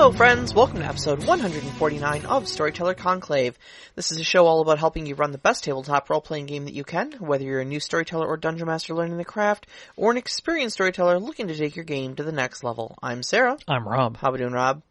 Hello friends, welcome to episode 149 of Storyteller Conclave. This is a show all about helping you run the best tabletop role-playing game that you can, whether you're a new storyteller or dungeon master learning the craft, or an experienced storyteller looking to take your game to the next level. I'm Sarah. I'm Rob. How we doing, Rob?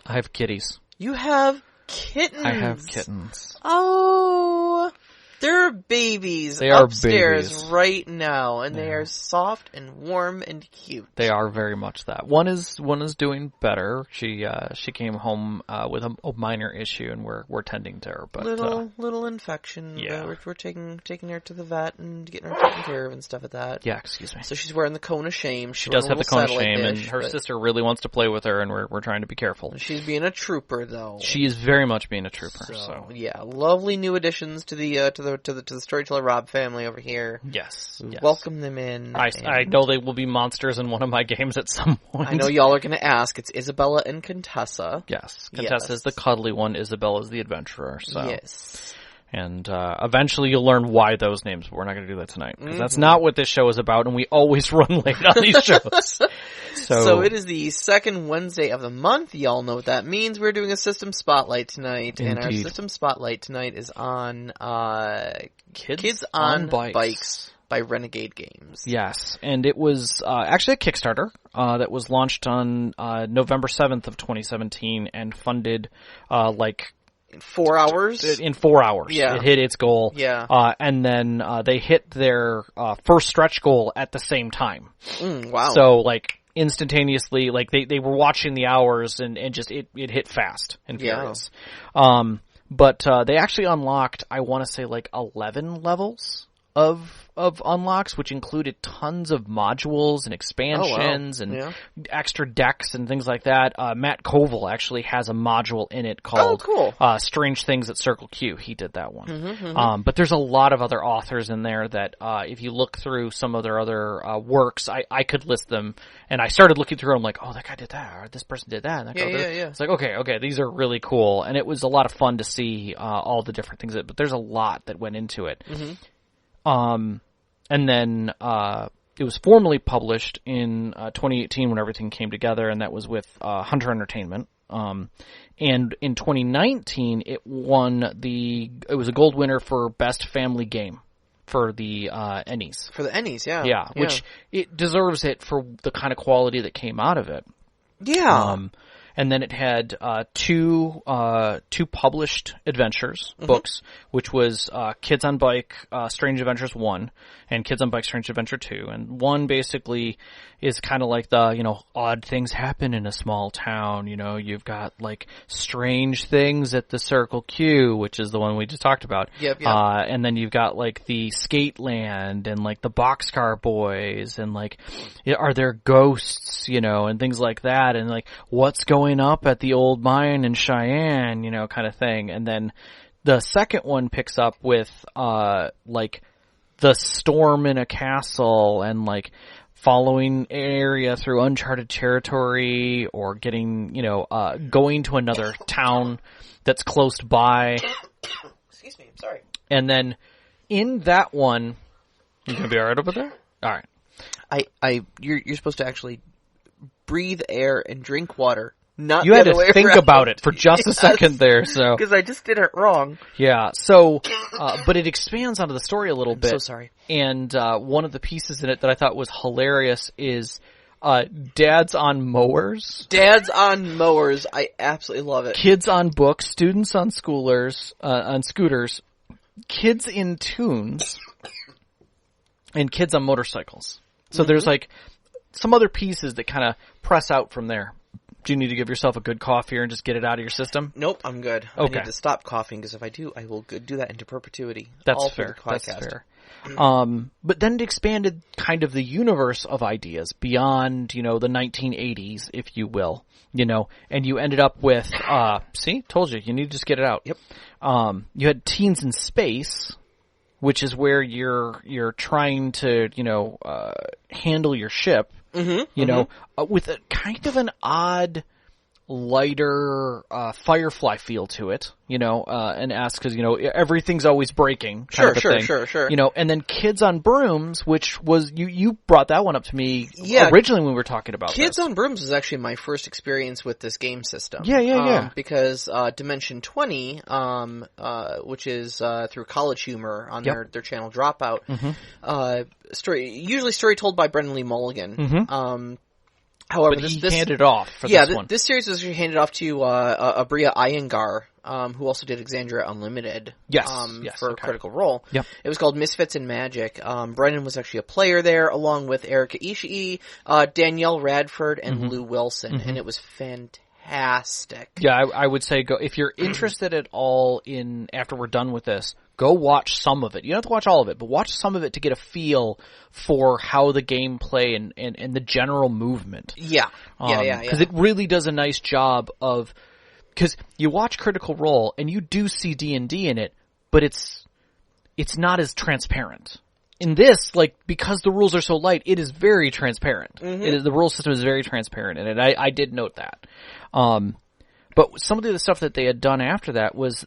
I have kitties. You have kittens. I have kittens. Oh, they're babies they are upstairs babies. Right now, and they are soft and warm and cute. They are very much that. One is doing better. She came home with a minor issue, and we're tending to her. But little infection. Yeah, we're taking her to the vet and getting her taken care of and stuff like that. Yeah, excuse me. So she's wearing the cone of shame. She does have the cone of shame, and her sister really wants to play with her, and we're trying to be careful. She's being a trooper, though. She is very much being a trooper. So yeah, lovely new additions to the Storyteller Rob family over here. Yes. Welcome them in. I know they will be monsters in one of my games at some point. I know y'all are going to ask. It's Isabella and Contessa. Yes. Contessa is the cuddly one. Isabella is the adventurer. So. Yes. And eventually you'll learn why those names, but we're not going to do that tonight. Because that's not what this show is about, and we always run late on these shows. So it is the second Wednesday of the month. Y'all know what that means. We're doing a system spotlight tonight. Indeed. And our system spotlight tonight is on Kids on Bikes by Renegade Games. Yes, and it was actually a Kickstarter that was launched on November 7th of 2017 and funded in 4 hours? In 4 hours. Yeah. It hit its goal. Yeah. And then they hit their first stretch goal at the same time. Wow. So, instantaneously, they were watching the hours and just it hit fast and furious. But they actually unlocked, I want to say, 11 levels of unlocks, which included tons of modules and expansions and extra decks and things like that. Matt Koval actually has a module in it called Strange Things at Circle Q. He did that one. But there's a lot of other authors in there that if you look through some of their other works, I could list them. And I started looking through, I'm like, oh, that guy did that, or this person did that. And It's like, okay, these are really cool. And it was a lot of fun to see all the different things. But there's a lot that went into it. And then it was formally published in 2018 when everything came together, and that was with Hunter Entertainment. And in 2019, it was a gold winner for Best Family Game for the Ennies. For the Ennies, yeah. Yeah, which it deserves it for the kind of quality that came out of it. Yeah. And then it had two published adventures books, which was Kids on Bike Strange Adventures 1 and Kids on Bike Strange Adventure 2. And one basically is kind of like the, odd things happen in a small town. You've got strange things at the Circle Q, which is the one we just talked about. Yep. And then you've got the Skate Land and the Boxcar Boys and are there ghosts, and things like that, and what's going up at the old mine in Cheyenne, kind of thing. And then the second one picks up with the storm in a castle and following area through uncharted territory, or getting going to another town that's close by. Excuse me, I'm sorry. And then in that one, you gonna be all right over there? All right. You're supposed to actually breathe air and drink water. Not you had to think about it for just a second there, so because I just did it wrong. Yeah, so but it expands onto the story a little bit. So sorry. And one of the pieces in it that I thought was hilarious is dads on mowers. Dads on mowers, I absolutely love it. Kids on books, students on on scooters, kids in tunes, and kids on motorcycles. So there's some other pieces that kind of press out from there. Do you need to give yourself a good coffee and just get it out of your system? Nope, I'm good. Okay. I need to stop coughing, because if I do, I will do that into perpetuity. That's fair. That's fair. But then it expanded kind of the universe of ideas beyond, the 1980s, if you will, and you ended up with, see, told you need to just get it out. Yep. You had Teens in Space, which is where you're trying to, handle your ship, with a kind of an odd lighter Firefly feel to it, and asks because everything's always breaking. Kind of a thing, Sure. And then Kids on Brooms, which was you brought that one up to me originally when we were talking about Kids on Brooms was actually my first experience with this game system. Yeah. Because Dimension 20, which is through College Humor on their channel Dropout, story told by Brendan Lee Mulligan. However, but he handed off for this one. This series was actually handed off to Abria Iyengar, who also did Exandria Unlimited. Yes, for Critical Role. Yep. It was called Misfits in Magic. Brendan was actually a player there, along with Erica Ishii, Danielle Radford, and Lou Wilson, and it was fantastic. Yeah, I would say go if you're interested at all in after we're done with this. Go watch some of it. You don't have to watch all of it, but watch some of it to get a feel for how the gameplay and the general movement. Yeah. Because it really does a nice job of, because you watch Critical Role and you do see D&D in it, but it's not as transparent. In this, because the rules are so light, it is very transparent. The rule system is very transparent in it. I did note that. But some of the stuff that they had done after that was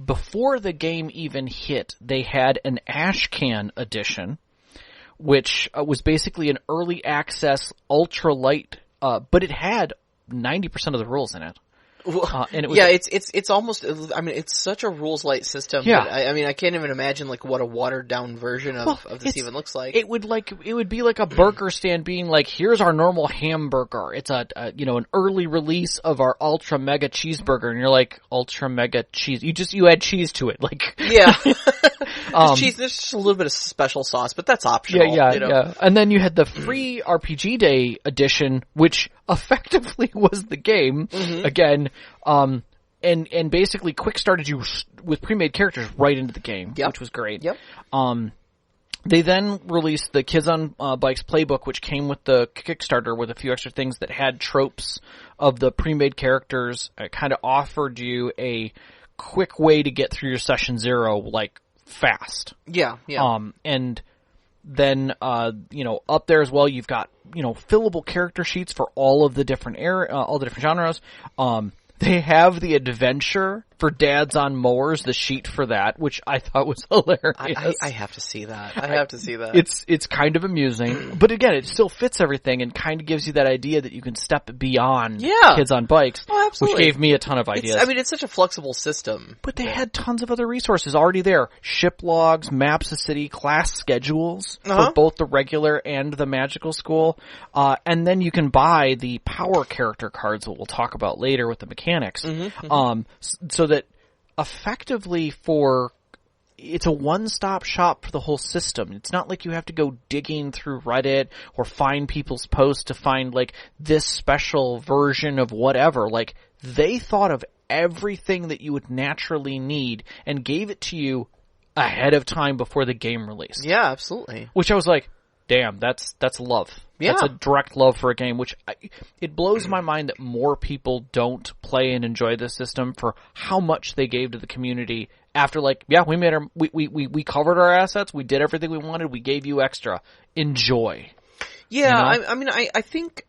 before the game even hit, they had an Ashcan edition, which was basically an early access ultra light, but it had 90% of the rules in it. And it was, it's almost, it's such a rules light system. Yeah. I can't even imagine what a watered down version of this even looks like. It would be like a burger stand being like, here's our normal hamburger. It's an early release of our ultra mega cheeseburger, and you're like, ultra mega cheese. You add cheese to it, Yeah. There's just a little bit of special sauce, but that's optional. Yeah. And then you had the free RPG Day edition, which effectively was the game again. And basically quick started you with pre-made characters right into the game, which was great. Yep. They then released the Kids on Bikes playbook, which came with the Kickstarter with a few extra things that had tropes of the pre-made characters. It kind of offered you a quick way to get through your session 0, fast. Yeah. And then, up there as well, you've got, fillable character sheets for all of the different genres. They have the adventure for Dads on Mowers, the sheet for that, which I thought was hilarious. I have to see that. I have to see that. It's kind of amusing, but again, it still fits everything and kind of gives you that idea that you can step beyond Kids on Bikes, which gave me a ton of ideas. It's such a flexible system. But they had tons of other resources already there. Ship logs, maps of city, class schedules for both the regular and the magical school. And then you can buy the power character cards that we'll talk about later with the mechanics. So that effectively it's a one-stop shop for the whole system. It's not like you have to go digging through Reddit or find people's posts to find this special version of whatever. They thought of everything that you would naturally need and gave it to you ahead of time before the game released. Yeah, absolutely. Which I was like, damn, that's love. Yeah. That's a direct love for a game, which it blows my mind that more people don't play and enjoy this system for how much they gave to the community after we made we covered our assets, we did everything we wanted, we gave you extra. Enjoy. Yeah, I think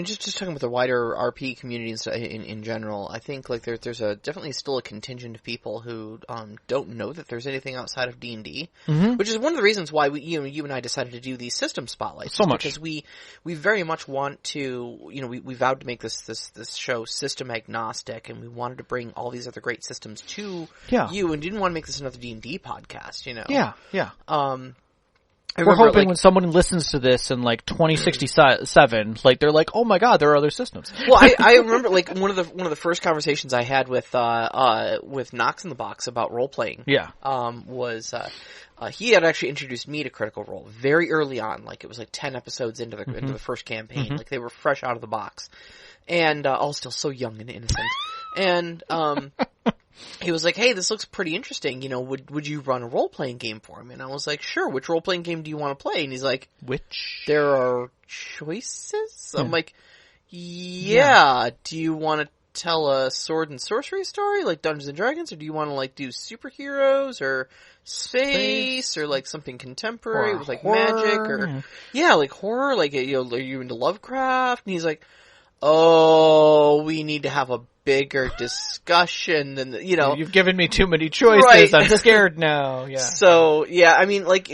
just talking about the wider RP community in general, I think there's definitely still a contingent of people who don't know that there's anything outside of D&D, which is one of the reasons why you and I decided to do these system spotlights. So much because we very much want to we vowed to make this show system agnostic, and we wanted to bring all these other great systems to you, and didn't want to make this another D&D podcast. Yeah. We're hoping when someone listens to this in 2067, they're like, "Oh my God, there are other systems." Well, I remember one of the first conversations I had with Knox in the Box about role playing. Yeah, was he had actually introduced me to Critical Role very early on. It was 10 episodes into the first campaign. They were fresh out of the box, and all still so young and innocent. And he was like, "Hey, this looks pretty interesting. Would you run a role-playing game for me?" And I was like, "Sure. Which role-playing game do you want to play?" And he's like, "Which? There are choices?" I'm like, "Yeah. Do you want to tell a sword and sorcery story like Dungeons and Dragons, or do you want to do superheroes or space or something contemporary with horror. magic or horror? Are you into Lovecraft?" And he's like, oh, we need to have a bigger discussion than, You've given me too many choices. Right. I'm scared now. Yeah. So, yeah, I mean, like,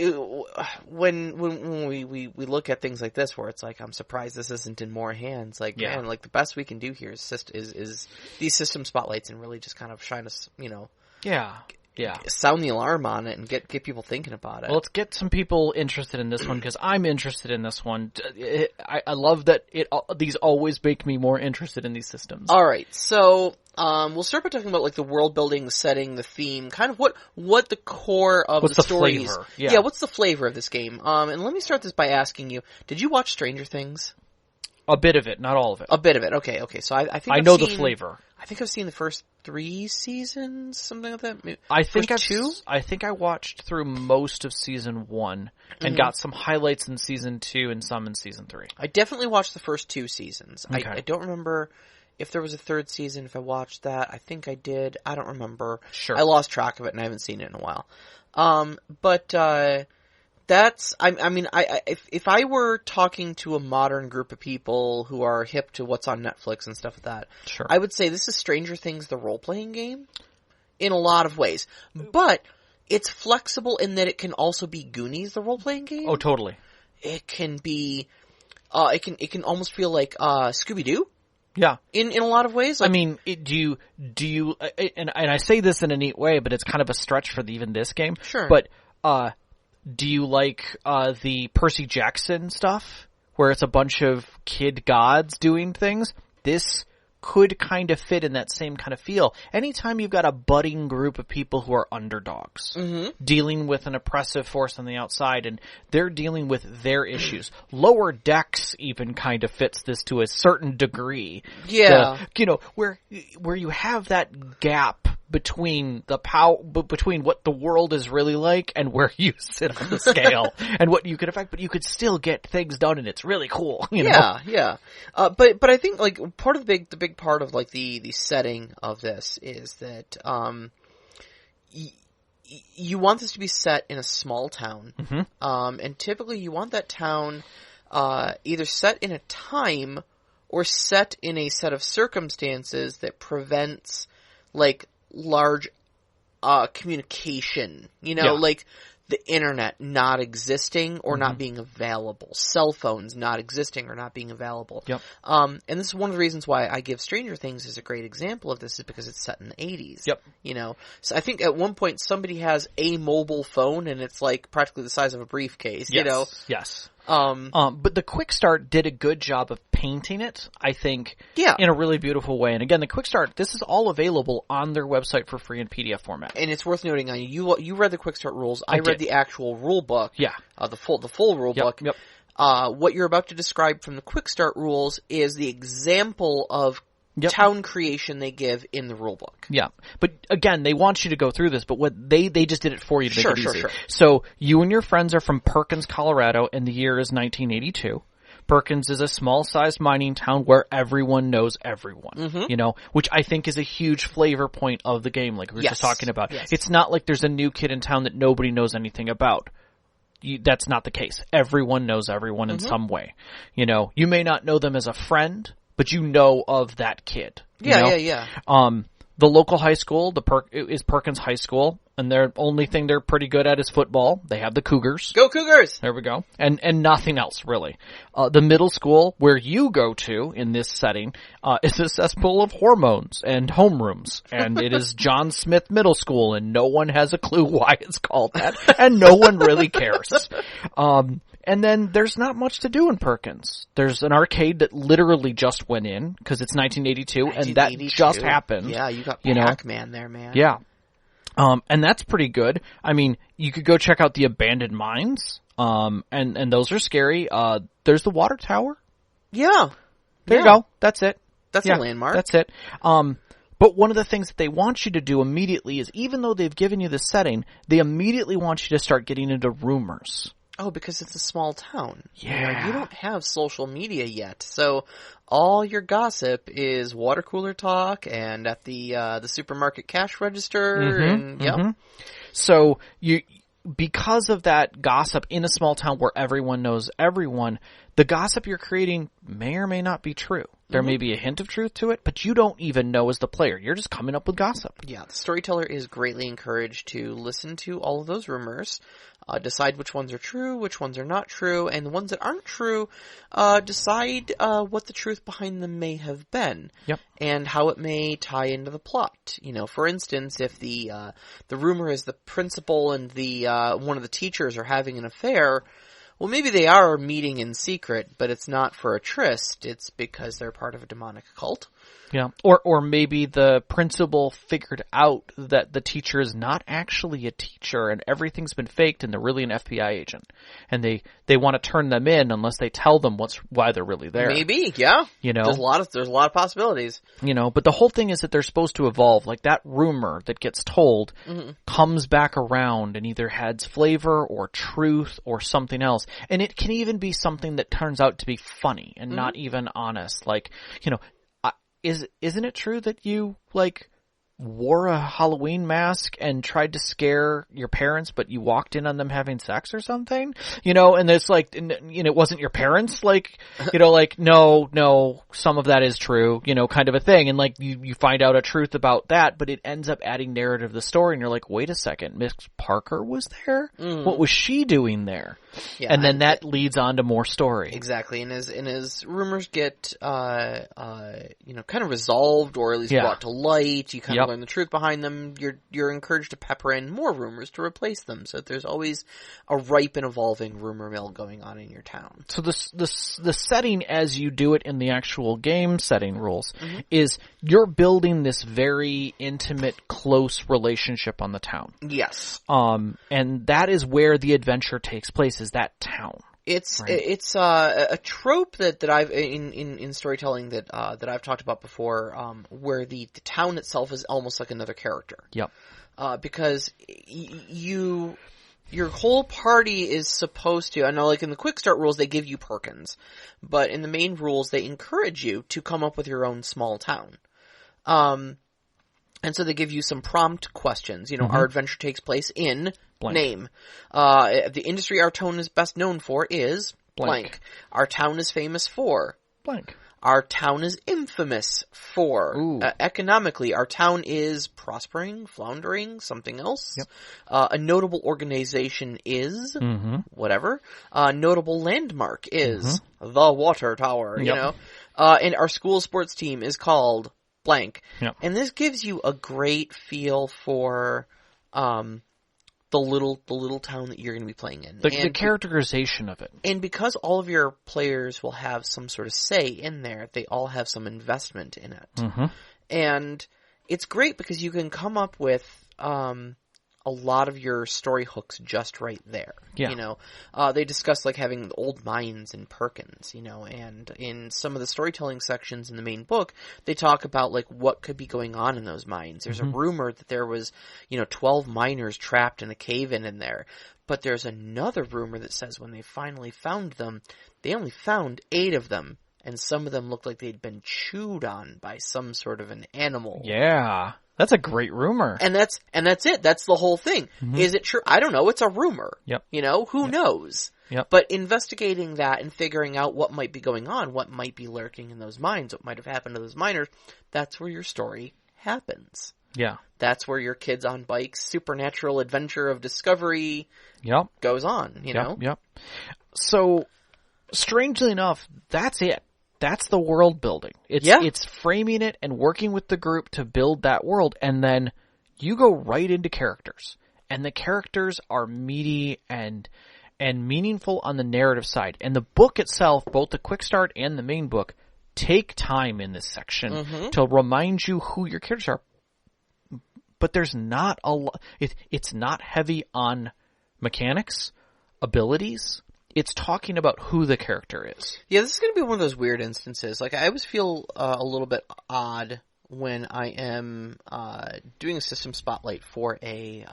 when we look at things like this where it's like, I'm surprised this isn't in more hands. Like, man, like, the best we can do here is these system spotlights and really just kind of shine us, Yeah. sound the alarm on it and get people thinking about it. Well, let's get some people interested in this one because I'm interested in this one. I love that these always make me more interested in these systems. All right, so we'll start by talking about like the world building, the setting, the theme, kind of what the core of what's the story is. Flavor? Yeah, what's the flavor of this game? And let me start this by asking you: did you watch Stranger Things? A bit of it, not all of it. A bit of it. Okay. So I think I know the flavor. I think I've seen the first 3 seasons, something like that. Maybe I think two. I think I watched through most of season 1 and got some highlights in season 2 and some in season 3. I definitely watched the first 2 seasons. Okay. I don't remember if there was a third season. If I watched that, I think I did. I don't remember. Sure. I lost track of it and I haven't seen it in a while. But that's, I mean, if I were talking to a modern group of people who are hip to what's on Netflix and stuff like that, sure. I would say this is Stranger Things, the role-playing game, in a lot of ways. But it's flexible in that it can also be Goonies, the role-playing game. Oh, totally. It can be, it can almost feel like, Scooby-Doo. Yeah. In a lot of ways. Like, I mean, do you, and I say this in a neat way, but it's kind of a stretch for even this game. Sure. But, do you like the Percy Jackson stuff, where it's a bunch of kid gods doing things? This could kind of fit in that same kind of feel. Anytime you've got a budding group of people who are underdogs, dealing with an oppressive force on the outside, and they're dealing with their issues. Lower Decks even kind of fits this to a certain degree. Yeah. Where you have that gap between between what the world is really like and where you sit on the scale and what you could affect, but you could still get things done and it's really cool. Yeah. But I think like part of the big part of like the setting of this is that you want this to be set in a small town, and typically you want that town either set in a time or set in a set of circumstances that prevents like large communication, like the internet not existing or not being available, cell phones not existing or not being available. Yep. And this is one of the reasons why I give Stranger Things as a great example of this, is because it's set in the 80s. Yep. So I think at one point somebody has a mobile phone and it's like practically the size of a briefcase, Yes. But the Quick Start did a good job of painting it, I think, Yeah. in a really beautiful way. And again, the Quick Start, this is all available on their website for free in PDF format. And it's worth noting, you read the Quick Start rules. I read did. the actual rule book. Yeah. The full rule book. Yep. What you're about to describe from the Quick Start rules is the example of town creation they give in the rule book. Yeah. But again, they want you to go through this, but what they just did it for you to make it easy. Sure. So you and your friends are from Perkins, Colorado, and the year is 1982. Perkins is a small-sized mining town where everyone knows everyone, which I think is a huge flavor point of the game, like we were just talking about. Yes. It's not like there's a new kid in town that nobody knows anything about. That's not the case. Everyone knows everyone in some way. You may not know them as a friend, but you know of that kid. Yeah. The local high school, is Perkins High School, and their only thing they're pretty good at is football. They have the Cougars. Go Cougars! There we go. And nothing else, really. The middle school, where you go to in this setting, is a cesspool of hormones and homerooms. And it is John Smith Middle School, and no one has a clue why it's called that. And no one really cares. And then there's not much to do in Perkins. There's an arcade that literally just went in, because it's 1982, and that just happened. Yeah, you got Pac-Man there, man. Yeah. And that's pretty good. I mean, you could go check out the abandoned mines, and those are scary. There's the water tower. Yeah. There you go. That's it. That's a landmark. That's it. But one of the things that they want you to do immediately is, even though they've given you the setting, they immediately want you to start getting into rumors. Oh, because it's a small town. Yeah. You don't have social media yet, so all your gossip is water cooler talk and at the supermarket cash register. So because of that gossip in a small town where everyone knows everyone, the gossip you're creating may or may not be true. There may be a hint of truth to it, but you don't even know as the player. You're just coming up with gossip. Yeah, the storyteller is greatly encouraged to listen to all of those rumors, decide which ones are true, which ones are not true, and the ones that aren't true, decide what the truth behind them may have been. Yep. And how it may tie into the plot. For instance, if the rumor is the principal and one of the teachers are having an affair, well, maybe they are meeting in secret, but it's not for a tryst. It's because they're part of a demonic cult. Yeah. Or maybe the principal figured out that the teacher is not actually a teacher and everything's been faked and they're really an FBI agent. And they want to turn them in unless they tell them why they're really there. Maybe, yeah. There's a lot of possibilities. But the whole thing is that they're supposed to evolve. Like that rumor that gets told comes back around and either adds flavor or truth or something else. And it can even be something that turns out to be funny and not even honest. Like, isn't it true that you, wore a Halloween mask and tried to scare your parents, but you walked in on them having sex or something? And it's it wasn't your parents? No, some of that is true, kind of a thing. And you find out a truth about that, but it ends up adding narrative to the story and you're like, wait a second, Miss Parker was there? What was she doing there? Yeah, and then that leads on to more story. Exactly. And as rumors get, kind of resolved or at least brought to light, you kind of learn the truth behind them, you're encouraged to pepper in more rumors to replace them, so that there's always a ripe and evolving rumor mill going on in your town. So the setting as you do it in the actual game setting rules is you're building this very intimate, close relationship on the town. Yes. And that is where the adventure takes place, is that town. It's a trope that I've in storytelling that I've talked about before, where the town itself is almost like another character. Yep. Because your whole party is supposed to. I know, in the quick start rules, they give you Perkins, but in the main rules, they encourage you to come up with your own small town. And so they give you some prompt questions. Our adventure takes place in blank. Name. The industry our town is best known for is blank. Our town is famous for blank. Our town is infamous for economically. Our town is prospering, floundering, something else. Yep. A notable organization is whatever. A notable landmark is the water tower. Yep. And our school sports team is called blank. Yep. And this gives you a great feel for the little town that you're going to be playing in. The characterization of it. And because all of your players will have some sort of say in there, they all have some investment in it. And it's great because you can come up with a lot of your story hooks just right there. Yeah. They discuss having old mines in Perkins, and in some of the storytelling sections in the main book, they talk about what could be going on in those mines. There's a rumor that there was, 12 miners trapped in a cave-in in there. But there's another rumor that says when they finally found them, they only found 8 of them. And some of them looked like they'd been chewed on by some sort of an animal. Yeah. That's a great rumor. And that's it. That's the whole thing. Is it true? I don't know. It's a rumor. Yep. Who knows? Yep. But investigating that and figuring out what might be going on, what might be lurking in those mines, what might have happened to those miners, that's where your story happens. Yeah. That's where your kids on bikes, supernatural adventure of discovery goes on, Yep. So, strangely enough, that's it. That's the world building. It's framing it and working with the group to build that world, and then you go right into characters. And the characters are meaty and meaningful on the narrative side. And the book itself, both the quick start and the main book, take time in this section to remind you who your characters are. But there's not a lot. It's not heavy on mechanics, abilities. It's talking about who the character is. Yeah, this is going to be one of those weird instances. I always feel a little bit odd when I am doing a system spotlight for a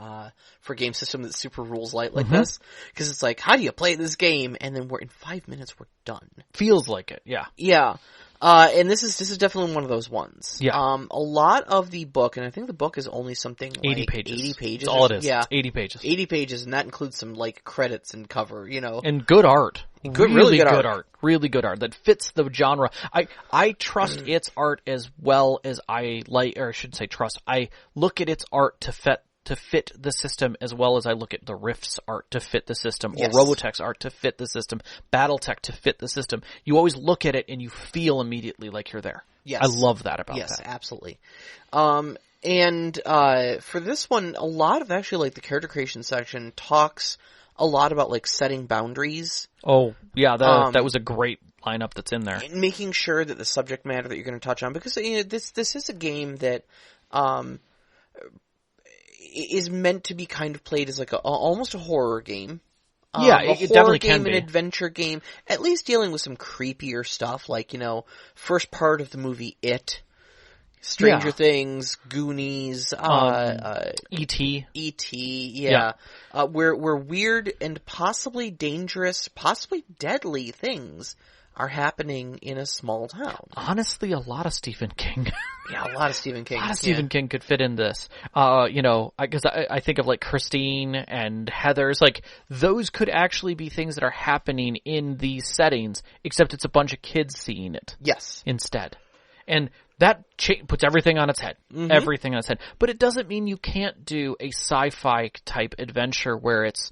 game system that's super rules light like this, because it's how do you play this game? And then in 5 minutes we're done. Feels like it, yeah. Yeah. And this is definitely one of those ones. Yeah. A lot of the book, and I think the book is only something like 80 pages. 80 pages. That's all it is. Yeah. It's 80 pages. 80 pages, and that includes some, like, credits and cover, you know. And good art. Really good art. Really good art that fits the genre. I trust its art as well as I like, or I should say trust. I look at its art to fit the system as well as I look at the Rift's art to fit the system, or Robotech's art to fit the system, Battletech to fit the system. You always look at it and you feel immediately like you're there. Yes. I love that about that. Yes, absolutely. And for this one, a lot of actually, like, the character creation section talks a lot about, like, setting boundaries. Oh, yeah, that was a great lineup that's in there. And making sure that the subject matter that you're going to touch on, because, you know, this is a game that, is meant to be kind of played as like almost a horror game. Yeah, it definitely can be. An adventure game, at least dealing with some creepier stuff, like, you know, first part of the movie It, Stranger Things, Goonies, E.T. Yeah. Where weird and possibly dangerous, possibly deadly things are happening in a small town. Honestly, a lot of Stephen King. Yeah, a lot of Stephen King. A lot of Stephen King could fit in this. You know, because I think of like Christine and Heather's, like those could actually be things that are happening in these settings, except it's a bunch of kids seeing it. Yes. Instead. And that puts everything on its head. Mm-hmm. Everything on its head. But it doesn't mean you can't do a sci-fi type adventure where it's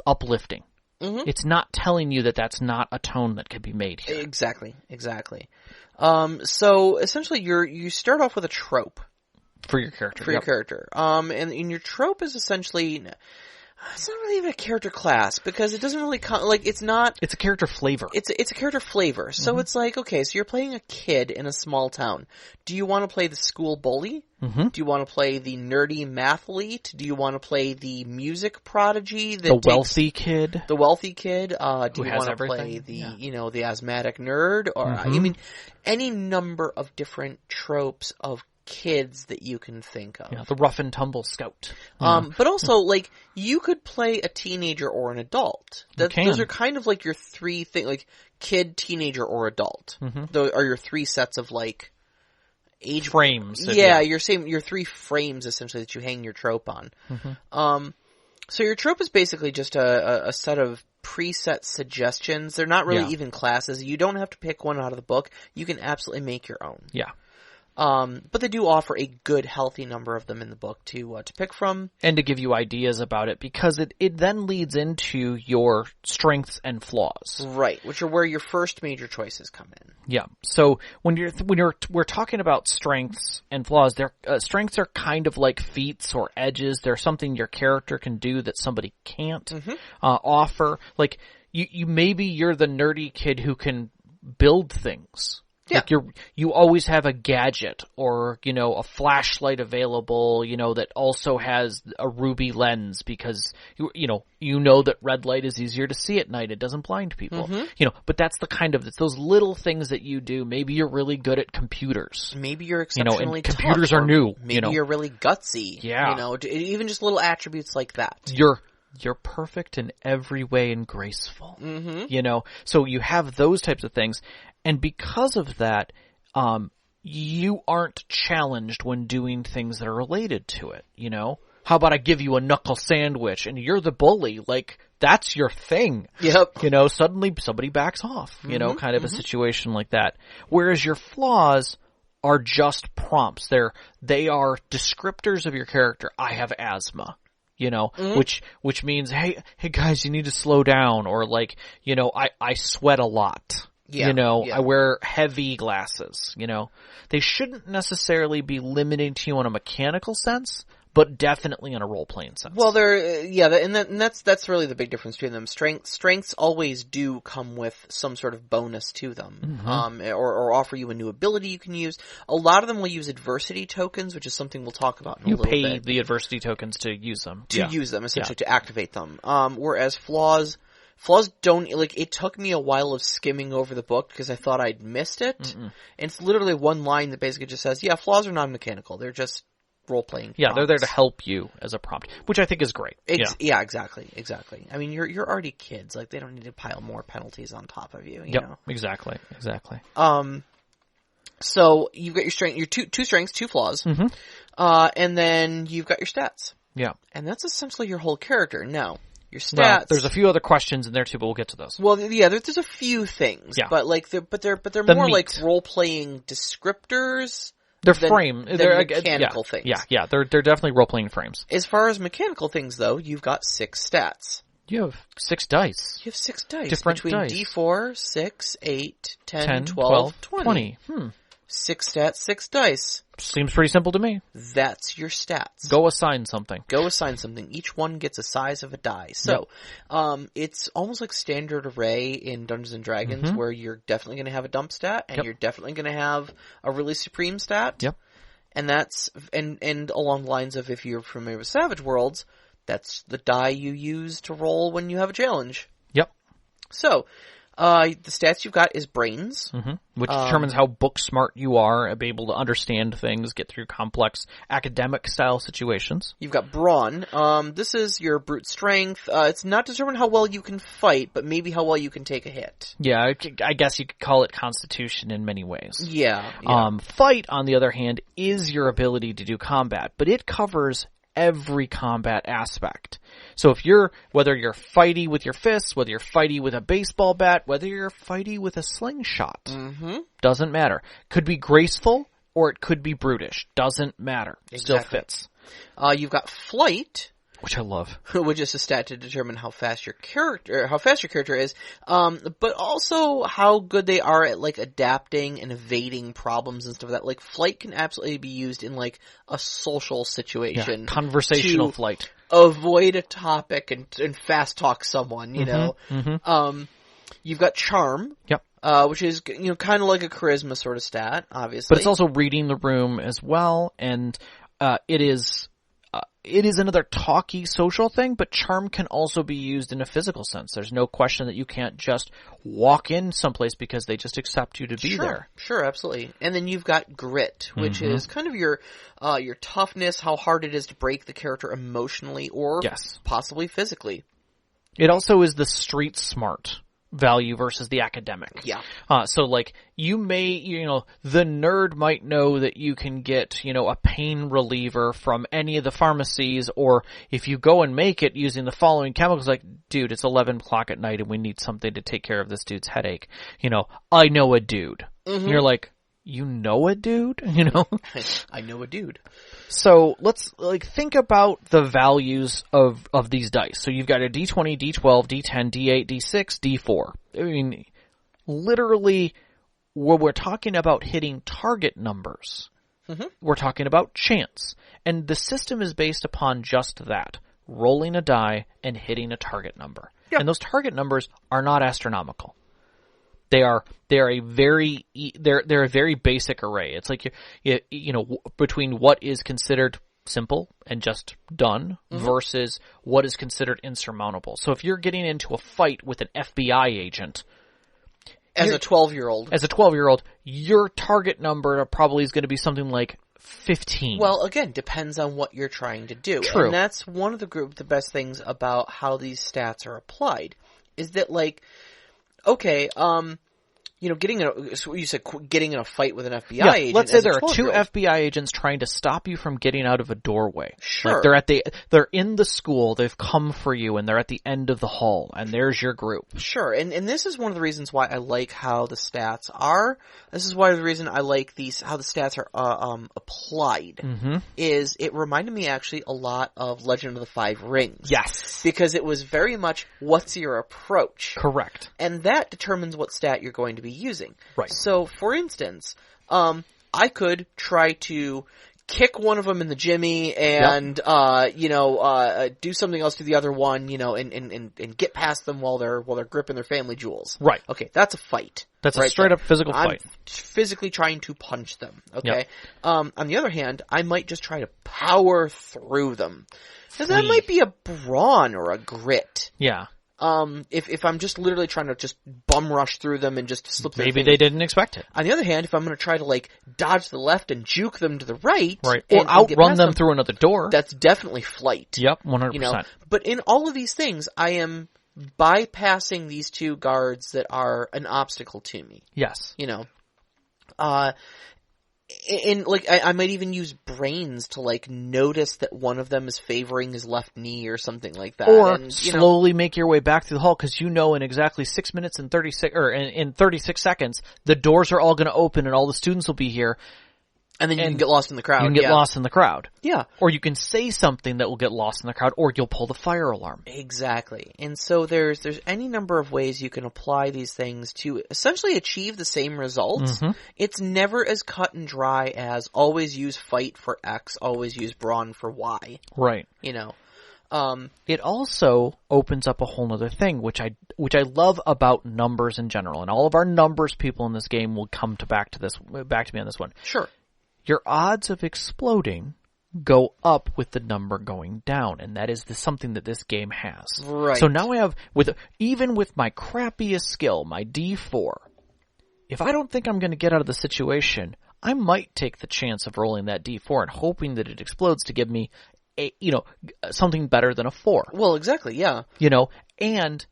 uplifting. Mm-hmm. It's not telling you that that's not a tone that could be made here. Exactly. So essentially you start off with a trope. For your character. And your trope is essentially, it's not really even a character class, because it doesn't really, it's not... It's a character flavor. It's a character flavor. So it's like, okay, so you're playing a kid in a small town. Do you want to play the school bully? Mm-hmm. Do you want to play the nerdy mathlete? Do you want to play the music prodigy? The wealthy kid? Do you want to play the, you know, the asthmatic nerd? Or, I mean, any number of different tropes of kids that you can think of. Yeah, the rough and tumble scout. But also, like, you could play a teenager or an adult. Those are kind of like your three things, like kid, teenager, or adult. Mm-hmm. Those are your three sets of, like, age frames. Your three frames essentially that you hang your trope on. Mm-hmm. So your trope is basically just a set of preset suggestions. They're not really even classes. You don't have to pick one out of the book. You can absolutely make your own. Yeah. But they do offer a good, healthy number of them in the book to pick from. And to give you ideas about it, because it then leads into your strengths and flaws. Right, which are where your first major choices come in. Yeah. So when we're talking about strengths and flaws, strengths are kind of like feats or edges. They're something your character can do that somebody can't offer. Like maybe you're the nerdy kid who can build things. Yeah. Like you always have a gadget or, you know, a flashlight available, you know, that also has a ruby lens because, you know that red light is easier to see at night. It doesn't blind people, you know, but that's it's those little things that you do. Maybe you're really good at computers. Maybe you're exceptionally tough. Computers are new. Maybe you're really gutsy. Yeah. You know, even just little attributes like that. You're perfect in every way and graceful, you know, so you have those types of things. And because of that, you aren't challenged when doing things that are related to it, you know? How about I give you a knuckle sandwich and you're the bully? Like, that's your thing. Yep. You know, suddenly somebody backs off, you know, kind of a situation like that. Whereas your flaws are just prompts. They are descriptors of your character. I have asthma. You know, which means, hey guys, you need to slow down, or like, you know, I sweat a lot. Yeah, you know, I wear heavy glasses, you know. They shouldn't necessarily be limiting to you in a mechanical sense, but definitely in a role-playing sense. Well, that's really the big difference between them. Strengths always do come with some sort of bonus to them, or offer you a new ability you can use. A lot of them will use adversity tokens, which is something we'll talk about in a little bit. You pay the adversity tokens to use them. Use them, essentially, to activate them. Whereas flaws don't, like, it took me a while of skimming over the book because I thought I'd missed it. And it's literally one line that basically just says, flaws are non-mechanical. They're just role-playing prompts. They're there to help you as a prompt, which I think is great. Exactly. I mean, you're already kids. Like, they don't need to pile more penalties on top of you, you know? Exactly. So you've got your strength, your two strengths, 2 flaws, and then you've got your stats. Yeah. And that's essentially your whole character. Now, your stats. Well, there's a few other questions in there too, but we'll get to those. Well, yeah, there's a few things. Yeah. But they're more meat. like role-playing descriptors. They're they're mechanical things. Yeah, they're definitely role-playing frames. As far as mechanical things, though, you've got 6 stats. You have 6 dice. You have 6 dice. Different between dice. D4, 6, 8, 10, 12, 20. 6 stats, 6 dice. Seems pretty simple to me. That's your stats. Go assign something. Each one gets a size of a die. So, it's almost like standard array in Dungeons and Dragons, where you're definitely going to have a dump stat, and you're definitely going to have a really supreme stat. Yep. And that's, and along the lines of, if you're familiar with Savage Worlds, that's the die you use to roll when you have a challenge. Yep. So, the stats you've got is brains. Which determines how book smart you are, be able to understand things, get through complex academic style situations. You've got brawn. This is your brute strength. It's not determined how well you can fight, but maybe how well you can take a hit. Yeah, I guess you could call it constitution in many ways. Yeah. Fight, on the other hand, is your ability to do combat, but it covers every combat aspect. So whether you're fighty with your fists, whether you're fighty with a baseball bat, whether you're fighty with a slingshot, doesn't matter. Could be graceful or it could be brutish. Doesn't matter. Exactly. Still fits. You've got flight, which I love, which is a stat to determine how fast your character is, but also how good they are at like adapting and evading problems and stuff like that. Like flight can absolutely be used in like a social situation, conversational flight, avoid a topic and fast talk someone. You know, you've got charm. Yep. Which is, kind of like a charisma sort of stat, obviously. But it's also reading the room as well, and it is another talky social thing, but charm can also be used in a physical sense. There's no question that you can't just walk in someplace because they just accept you to be there. Sure, absolutely. And then you've got grit, which is kind of your toughness, how hard it is to break the character emotionally or possibly physically. It also is the street smart value versus the academic. Yeah. So like you may, the nerd might know that you can get, a pain reliever from any of the pharmacies, or if you go and make it using the following chemicals, like, dude, it's 11 o'clock at night and we need something to take care of this dude's headache. I know a dude. And you're like, you know a dude? I know a dude. So let's think about the values of these dice. So you've got a D20, D12, D10, D8, D6, D4. I mean, literally, when we're talking about hitting target numbers, we're talking about chance. And the system is based upon just that. Rolling a die and hitting a target number. Yep. And those target numbers are not astronomical. They're a very basic array. It's like between what is considered simple and just done versus what is considered insurmountable. So if you're getting into a fight with an FBI agent as a 12-year-old, your target number probably is going to be something like 15. Well, again, depends on what you're trying to do. True. And that's one of the best things about how these stats are applied is that getting in a fight with an FBI agent. Let's say there are 2 FBI agents trying to stop you from getting out of a doorway. Sure. Like they're in the school, they've come for you, and they're at the end of the hall, and there's your group. Sure. And this is one of the reasons why I like how the stats are. This is why the reason I like how the stats are applied. Is it reminded me actually a lot of Legend of the Five Rings. Yes. Because it was very much, what's your approach? Correct. And that determines what stat you're going to be using. Right. So, for instance, I could try to kick one of them in the jimmy and, do something else to the other one, and get past them while they're gripping their family jewels. Right. Okay, that's a fight. That's a straight up physical fight. I'm physically trying to punch them. Okay. Yep. On the other hand, I might just try to power through them. So that might be a brawn or a grit. Yeah. If I'm just literally trying to just bum rush through them and just slip their Maybe they didn't expect it. On the other hand, if I'm going to try to dodge to the left and juke them to the right, or outrun them through another door, that's definitely flight. Yep, 100%. But in all of these things, I am bypassing these 2 guards that are an obstacle to me. Yes. And like I might even use brains to like notice that one of them is favoring his left knee or something like that, or and, slowly make your way back through the hall because in exactly 6 minutes and 36 seconds the doors are all going to open and all the students will be here. And then you can get lost in the crowd. You can get lost in the crowd. Yeah. Or you can say something that will get lost in the crowd, or you'll pull the fire alarm. Exactly. And so there's any number of ways you can apply these things to essentially achieve the same results. Mm-hmm. It's never as cut and dry as always use fight for X, always use brawn for Y. Right. It also opens up a whole nother thing, which I love about numbers in general, and all of our numbers people in this game will come back to me on this one. Sure. Your odds of exploding go up with the number going down, and that is something that this game has. Right. So now I have, even with my crappiest skill, my D4, if I don't think I'm going to get out of the situation, I might take the chance of rolling that D4 and hoping that it explodes to give me something better than a 4. Well, exactly, yeah. And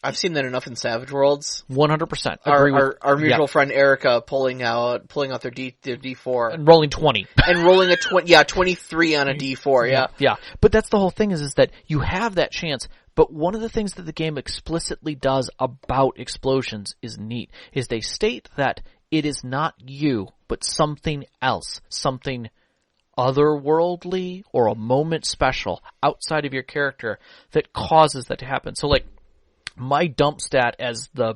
I've seen that enough in Savage Worlds. 100%. Our mutual friend Erica pulling out their D4 and rolling 20 and rolling a 23 on a D4. Yeah. Yeah. But that's the whole thing is that you have that chance. But one of the things that the game explicitly does about explosions is neat. Is they state that it is not you, but something else, something otherworldly or a moment special outside of your character that causes that to happen. So like, my dump stat as the,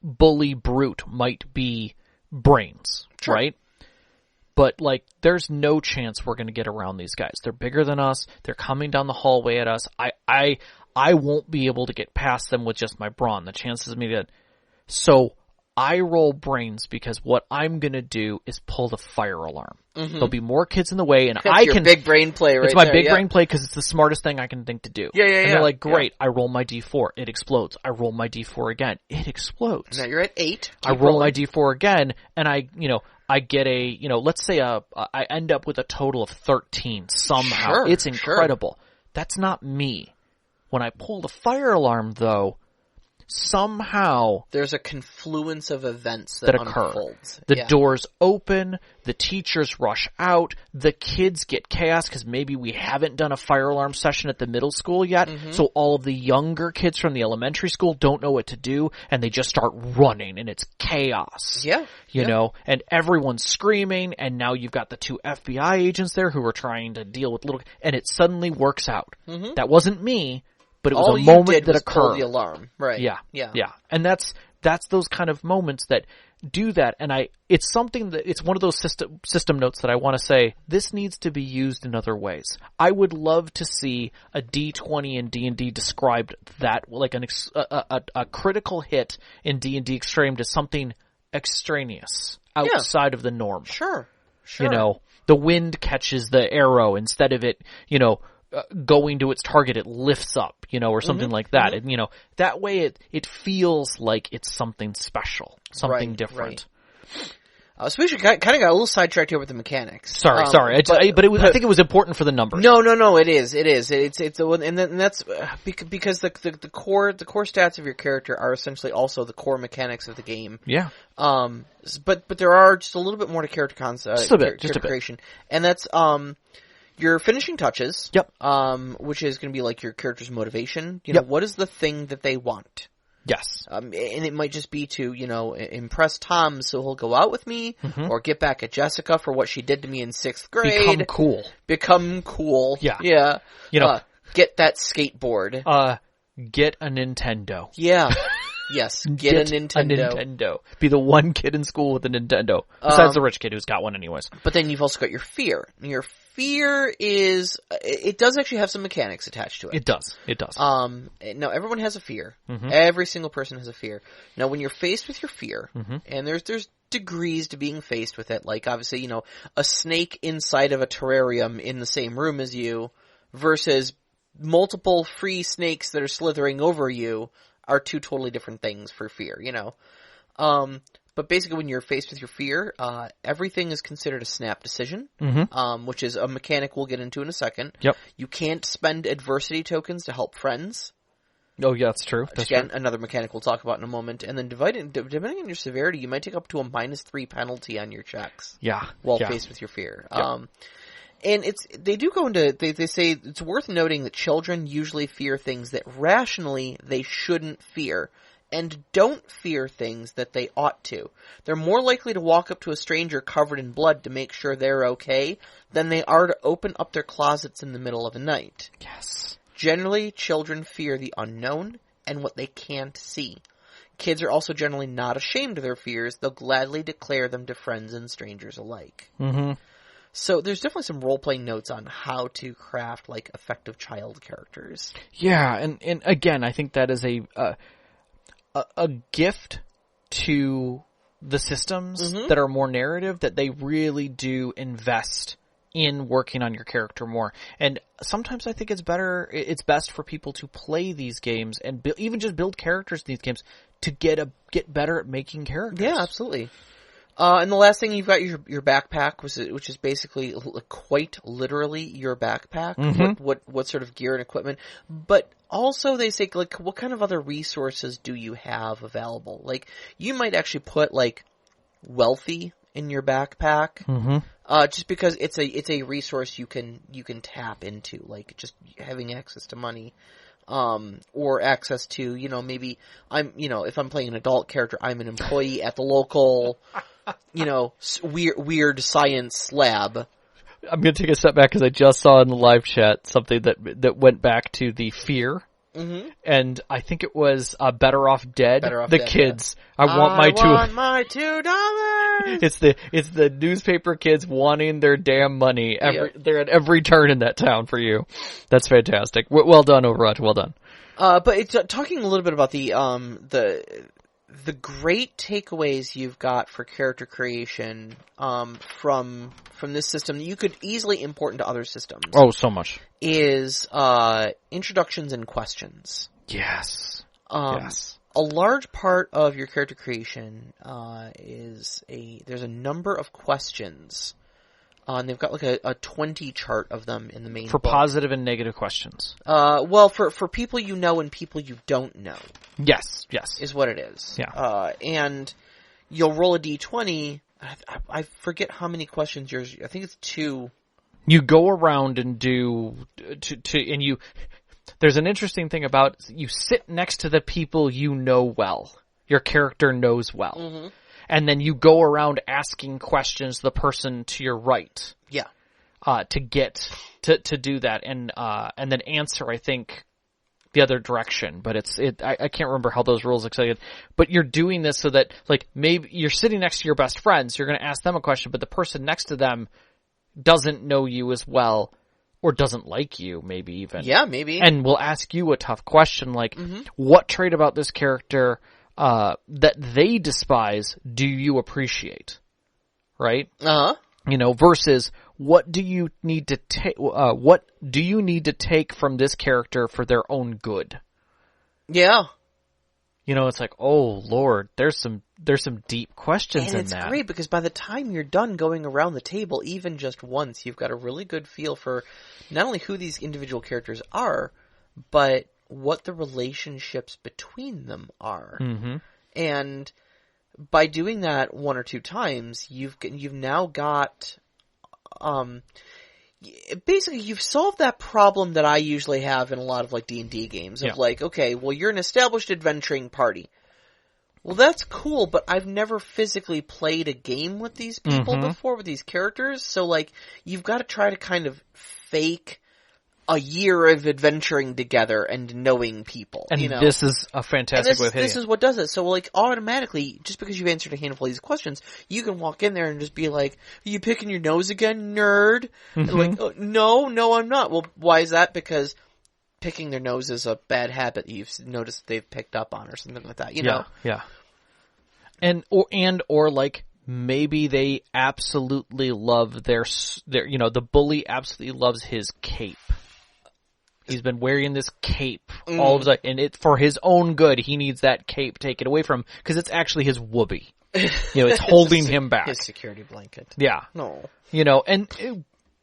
bully brute might be brains, sure. Right? But like, there's no chance we're going to get around these guys. They're bigger than us. They're coming down the hallway at us. I won't be able to get past them with just my brawn. The chances of me that, so I roll brains because what I'm going to do is pull the fire alarm. Mm-hmm. There'll be more kids in the way, and That's your big brain play, right? It's my there, big brain play because it's the smartest thing I can think to do. Yeah. And they're like, great, I roll my D4, it explodes. I roll my D4 again, it explodes. Now you're at 8. I roll my D4 again, and I get a, let's say I end up with a total of 13 somehow. Sure, it's incredible. Sure. That's not me. When I pull the fire alarm, though, somehow there's a confluence of events that occur. Unfolds. The doors open, the teachers rush out, the kids get chaos because maybe we haven't done a fire alarm session at the middle school yet, so all of the younger kids from the elementary school don't know what to do, and they just start running, and it's chaos. Yeah. You know, and everyone's screaming, and now you've got the 2 FBI agents there who are trying to deal with and it suddenly works out. That wasn't me. But it was a moment that occurred. Pull the alarm, right? Yeah. And that's those kind of moments that do that. And it's something that it's one of those system notes that I want to say this needs to be used in other ways. I would love to see a D20 in D&D described that like a critical hit in D&D Extreme to something extraneous outside of the norm. Sure. The wind catches the arrow instead of it. Going to its target, it lifts up, or something like that. And, that way it feels like it's something special, something different. Right. So we should kind of got a little sidetracked here with the mechanics. Sorry. I think it was important for the numbers. No, it is. And that's because the core stats of your character are essentially also the core mechanics of the game. Yeah. But there are just a little bit more to character concept, character creation, and that's your finishing touches. Yep. Which is going to be like your character's motivation. Yep. What is the thing that they want? Yes. And it might just be to, impress Tom so he'll go out with me, or get back at Jessica for what she did to me in 6th grade. Become cool. Yeah. Yeah. Get that skateboard. Get a Nintendo. Yeah. Yes, get a Nintendo. Be the one kid in school with a Nintendo. Besides the rich kid who's got one anyways. But then you've also got your fear. Your fear is, it does actually have some mechanics attached to it. It does. Now everyone has a fear. Every single person has a fear. Now when you're faced with your fear, and there's degrees to being faced with it, like obviously, a snake inside of a terrarium in the same room as you versus multiple free snakes that are slithering over you are 2 totally different things for fear, But basically when you're faced with your fear, everything is considered a snap decision, which is a mechanic we'll get into in a second. Yep. You can't spend adversity tokens to help friends. Oh, yeah, that's true. That's Again, true. another mechanic we'll talk about in a moment. And then depending on your severity, you might take up to a -3 penalty on your checks. Yeah. While yeah. faced with your fear. Yeah. And they do go into, they say it's worth noting that children usually fear things that rationally they shouldn't fear, and don't fear things that they ought to. They're more likely to walk up to a stranger covered in blood to make sure they're okay than they are to open up their closets in the middle of the night. Yes. Generally, children fear the unknown and what they can't see. Kids are also generally not ashamed of their fears. They'll gladly declare them to friends and strangers alike. Mm-hmm. So there's definitely some role-playing notes on how to craft, like, effective child characters. Yeah, and again, I think that is a gift to the systems that are more narrative, that they really do invest in working on your character more. And sometimes I think it's best for people to play these games and even just build characters in these games to get better at making characters. Yeah, absolutely. And the last thing, you've got your backpack, which is basically quite literally your backpack. Mm-hmm. What sort of gear and equipment, but also they say, like, what kind of other resources do you have available? Like, you might actually put, like, wealthy in your backpack, just because it's a resource you can tap into, like just having access to money. Or access to, maybe if I'm playing an adult character, I'm an employee at the local, weird science lab. I'm going to take a step back because I just saw in the live chat something that went back to the fear. Mm-hmm. And I think it was Better Off Dead. Kids. Yeah. I want my $2. It's the newspaper kids wanting their damn money. They're at every turn in that town for you. That's fantastic. Well done, Overwatch. Well done. But it's talking a little bit about the great takeaways you've got for character creation from this system that you could easily import into other systems. Oh, so much. Is introductions and questions. Yes. Yes. A large part of your character creation there's a number of questions. And they've got like a 20 chart of them in the main for book. Positive and negative questions. Well, for people you know and people you don't know. Yes. Is what it is. Yeah. And you'll roll a d20. I forget how many questions yours. I think it's 2. You go around and do and you. There's an interesting thing about you sit next to the people you know well. Your character knows well. Mm-hmm. And then you go around asking questions to the person to your right. Yeah. To get to do that and then answer, I think, the other direction. But I can't remember how those rules excited. But you're doing this so that, like, maybe you're sitting next to your best friends, you're going to ask them a question, but the person next to them doesn't know you as well, or doesn't like you, maybe even. Yeah, maybe. And will ask you a tough question, like, what trait about this character that they despise do you appreciate? Right? Versus what do you need to take? What do you need to take from this character for their own good? Yeah. It's like, oh Lord, there's some deep questions in that. And it's great because by the time you're done going around the table, even just once, you've got a really good feel for not only who these individual characters are, but what the relationships between them are. Mm-hmm. And by doing that 1 or 2 times, you've now got, basically you've solved that problem that I usually have in a lot of like D&D games of like, okay, well, you're an established adventuring party. Well, that's cool, but I've never physically played a game with these people before, with these characters. So like, you've got to try to kind of fake a year of adventuring together and knowing people. And this is a fantastic way of hitting this is what does it. So, like, automatically, just because you've answered a handful of these questions, you can walk in there and just be like, are you picking your nose again, nerd? And like, oh, no, I'm not. Well, why is that? Because picking their nose is a bad habit you've noticed they've picked up on or something like that, you know? Yeah. Or like, maybe they absolutely love their, the bully absolutely loves his cape. He's been wearing this cape all of the, and for his own good, he needs that cape taken away from him because it's actually his whoopee. It's holding him back. His security blanket. Yeah. No.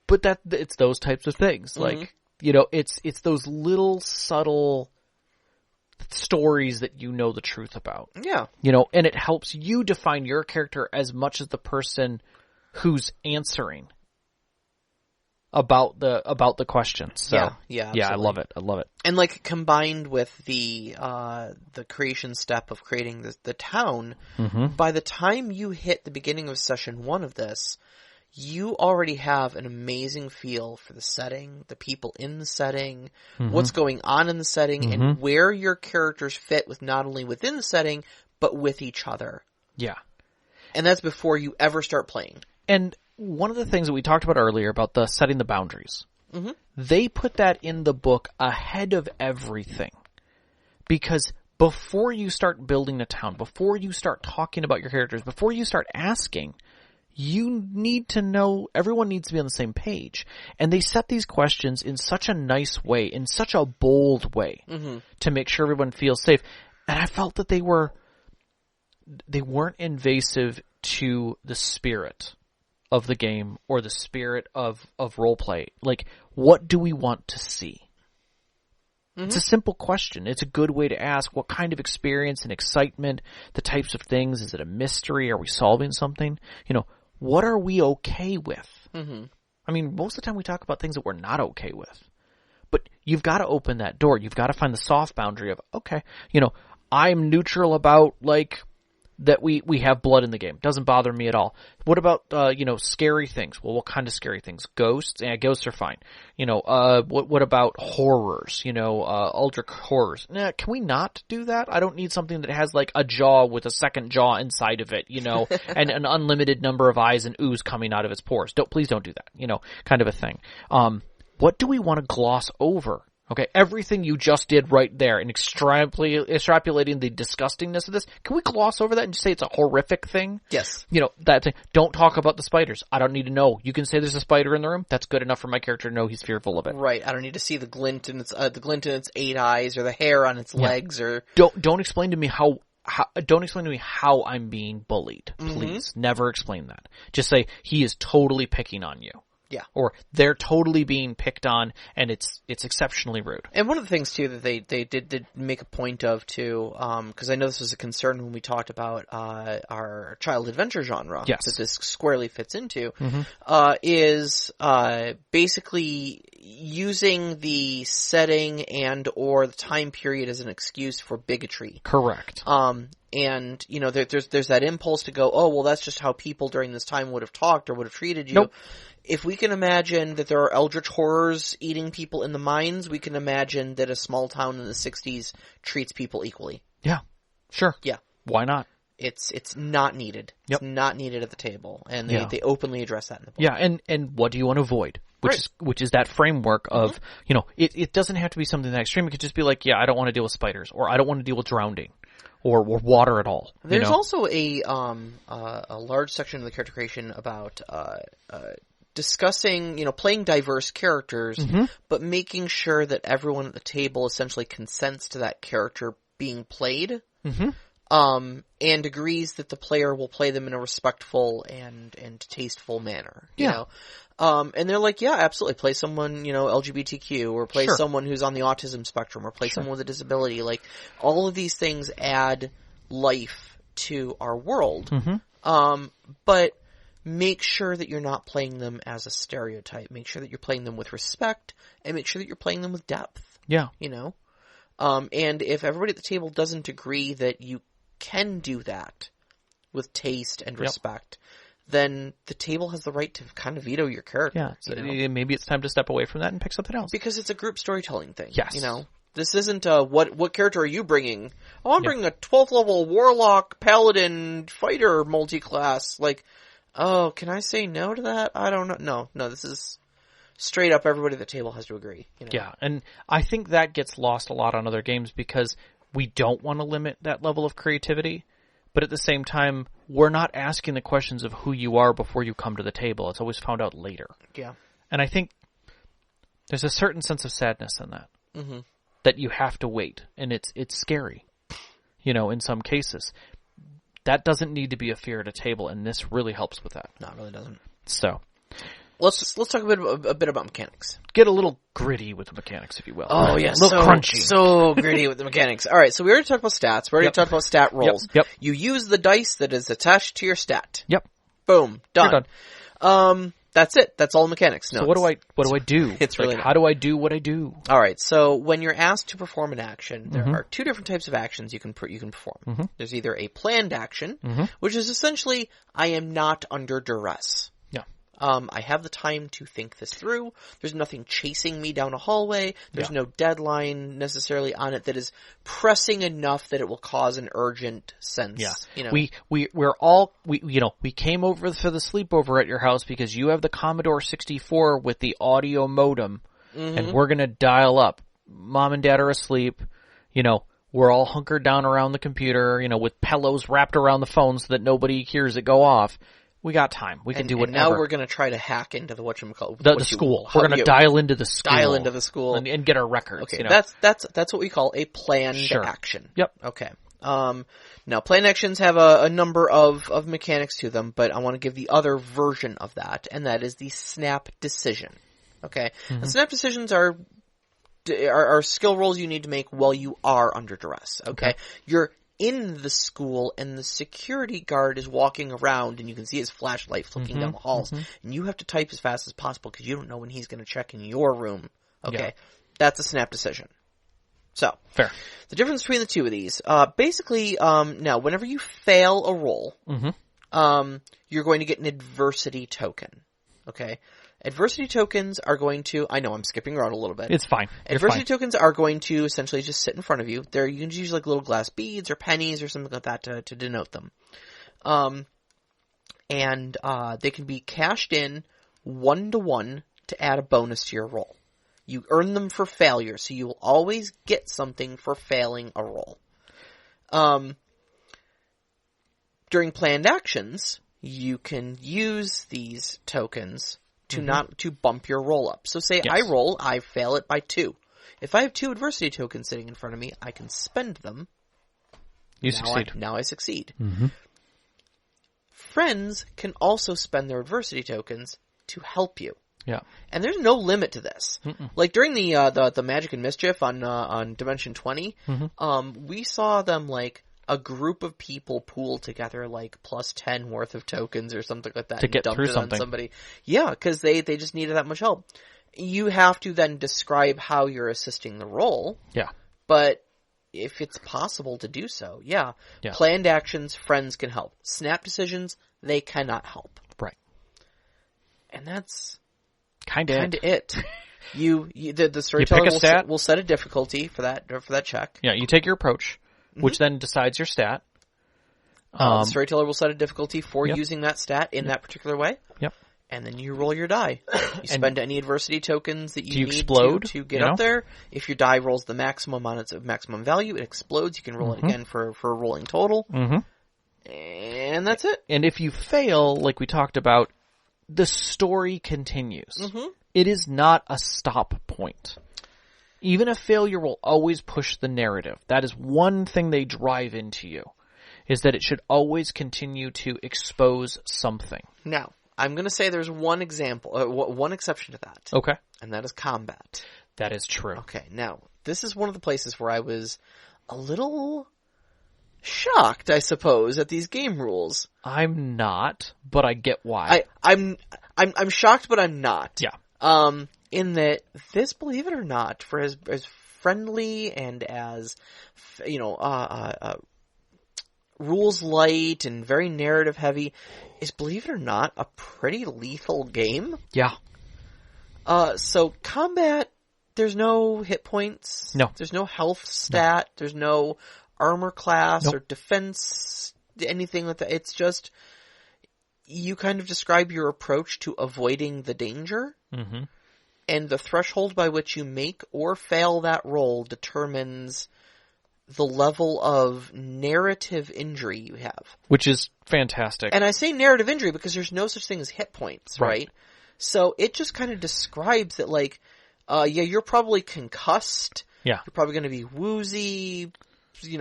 But it's those types of things. Like, it's those little subtle stories that you know the truth about. Yeah. And it helps you define your character as much as the person who's answering about the questions. So, yeah, I love it. And combined with the creation step of creating the town, by the time you hit the beginning of session 1 of this, you already have an amazing feel for the setting, the people in the setting, what's going on in the setting, and where your characters fit with not only within the setting, but with each other. Yeah. And that's before you ever start playing. And one of the things that we talked about earlier about the setting the boundaries, they put that in the book ahead of everything. Because before you start building a town, before you start talking about your characters, before you start asking, you need to know, everyone needs to be on the same page. And they set these questions in such a nice way, in such a bold way, to make sure everyone feels safe. And I felt that they weren't invasive to the spirit of the game or the spirit of roleplay. What do we want to see? It's a simple question. It's a good way to ask what kind of experience and excitement, the types of things. Is it a mystery? Are we solving something? What are we okay with? I mean, most of the time we talk about things that we're not okay with. But you've got to open that door. You've got to find the soft boundary of, okay, I'm neutral about, that we have blood in the game. Doesn't bother me at all. What about, scary things? Well, what kind of scary things? Ghosts? Yeah, ghosts are fine. What about horrors? Ultra horrors. Nah, can we not do that? I don't need something that has a jaw with a second jaw inside of it, and an unlimited number of eyes and ooze coming out of its pores. Please don't do that, kind of a thing. What do we want to gloss over? Okay, everything you just did right there and extrapolating the disgustingness of this, can we gloss over that and just say it's a horrific thing? Yes. That thing. Don't talk about the spiders. I don't need to know. You can say there's a spider in the room. That's good enough for my character to know he's fearful of it. Right. I don't need to see the glint in its 8 eyes or the hair on its legs or... Don't explain to me how I'm being bullied, please. Never explain that. Just say he is totally picking on you. Yeah. Or they're totally being picked on and it's exceptionally rude. And one of the things too that they did make a point of too, because I know this was a concern when we talked about our child adventure genre that this squarely fits into, is basically using the setting and or the time period as an excuse for bigotry. Correct. And there's that impulse to go, oh well, that's just how people during this time would have talked or would have treated you. Nope. If we can imagine that there are eldritch horrors eating people in the mines, we can imagine that a small town in the 60s treats people equally. Yeah. Sure. Yeah. Why not? It's not needed. Yep. It's not needed at the table. And they openly address that in the book. Yeah, and what do you want to avoid? Which is that framework of, it doesn't have to be something that extreme. It could just be I don't want to deal with spiders, or I don't want to deal with drowning. Or water at all. There's also a large section of the character creation about discussing, playing diverse characters, but making sure that everyone at the table essentially consents to that character being played, and agrees that the player will play them in a respectful and tasteful manner. You know? And they're yeah, absolutely, play someone, LGBTQ, or play someone who's on the autism spectrum, or play someone with a disability. All of these things add life to our world. But make sure that you're not playing them as a stereotype. Make sure that you're playing them with respect, and make sure that you're playing them with depth. Yeah. And if everybody at the table doesn't agree that you can do that with taste and respect, then the table has the right to kind of veto your character. Yeah. So maybe it's time to step away from that and pick something else. Because it's a group storytelling thing. Yes. This isn't what character are you bringing? Oh, I'm bringing a 12th level warlock, paladin, fighter multi-class. Oh, can I say no to that? I don't know. No, this is straight up everybody at the table has to agree. Yeah, and I think that gets lost a lot on other games because we don't want to limit that level of creativity, but at the same time, we're not asking the questions of who you are before you come to the table. It's always found out later. Yeah. And I think there's a certain sense of sadness in that. That you have to wait, and it's scary, in some cases. That doesn't need to be a fear at a table, and this really helps with that. No, it really doesn't. So. Let's talk a bit about mechanics. Get a little gritty with the mechanics, if you will. Oh, yeah. A little crunchy. So gritty with the mechanics. All right, so we already talked about stats. We already talked about stat rolls. Yep. You use the dice that is attached to your stat. Yep. Boom. Done. You're done. That's it. That's all mechanics. No, so what do I do? It's really how do I do what I do? All right. So when you're asked to perform an action, there are two different types of actions you can perform. There's either a planned action, which is essentially I am not under duress. Yeah. I have the time to think this through. There's nothing chasing me down a hallway. There's no deadline necessarily on it that is pressing enough that it will cause an urgent sense. Yeah. You know. We came over for the sleepover at your house because you have the Commodore 64 with the audio modem, and we're gonna dial up. Mom and Dad are asleep. We're all hunkered down around the computer, with pillows wrapped around the phone so that nobody hears it go off. We got time. We can do whatever. And now we're going to try to hack into the the school. We're going to dial into the school. Dial into the school. And get our records. Okay, that's what we call a planned action. Yep. Okay. Now planned actions have a number of mechanics to them, but I want to give the other version of that, and that is the snap decision. Okay? And snap decisions are skill rolls you need to make while you are under duress. Okay? You're in the school, and the security guard is walking around, and you can see his flashlight flicking down the halls, and you have to type as fast as possible because you don't know when he's going to check in your room. Okay, that's a snap decision. So, fair. The difference between the two of these, basically, now, whenever you fail a roll, you're going to get an adversity token. Okay? Adversity tokens are going to, I know I'm skipping around a little bit. It's fine. Adversity tokens are going to essentially just sit in front of you. You can use like little glass beads or pennies or something like that to denote them. And they can be cashed in 1-to-1 to add a bonus to your roll. You earn them for failure, so you will always get something for failing a roll. During planned actions, you can use these tokens to bump your roll up. So say I fail it by 2. If I have 2 adversity tokens sitting in front of me, I can spend them. Succeed. Now I succeed. Friends can also spend their adversity tokens to help you. Yeah. And there's no limit to this. Like during the Magic and Mischief on Dimension 20, we saw them like a group of people pool together like plus 10 worth of tokens or something like that to get through something. On somebody. Yeah, because they just needed that much help. You have to then describe how you're assisting the roll. Yeah. But if it's possible to do so, planned actions, friends can help. Snap decisions, they cannot help. Right. And that's kind of it. The storyteller will set a difficulty for that check. Yeah, you take your approach, which then decides your stat. The storyteller will set a difficulty for using that stat in that particular way. Yep. And then you roll your die. You spend any adversity tokens that you need explode, to get up there. If your die rolls the maximum on its maximum value, it explodes. You can roll it again for a rolling total. And that's it. And if you fail, like we talked about, the story continues. It is not a stop point. Even a failure will always push the narrative. That is one thing they drive into you, is that it should always continue to expose something. Now, I'm going to say there's one exception to that. Okay. And that is combat. That is true. Okay, now, this is one of the places where I was a little shocked, I suppose, at these game rules. I'm not, but I get why. I'm shocked, but I'm not. Yeah. In that this, believe it or not, for as friendly and as, rules light and very narrative heavy, is, believe it or not, a pretty lethal game. Yeah. So combat, there's no hit points. No. There's no health stat. No. There's no armor class or defense, anything like that. It's just, you kind of describe your approach to avoiding the danger. And the threshold by which you make or fail that roll determines the level of narrative injury you have. Which is fantastic. And I say narrative injury because there's no such thing as hit points, right? So it just kind of describes that, like, you're probably concussed. Yeah. You're probably going to be woozy,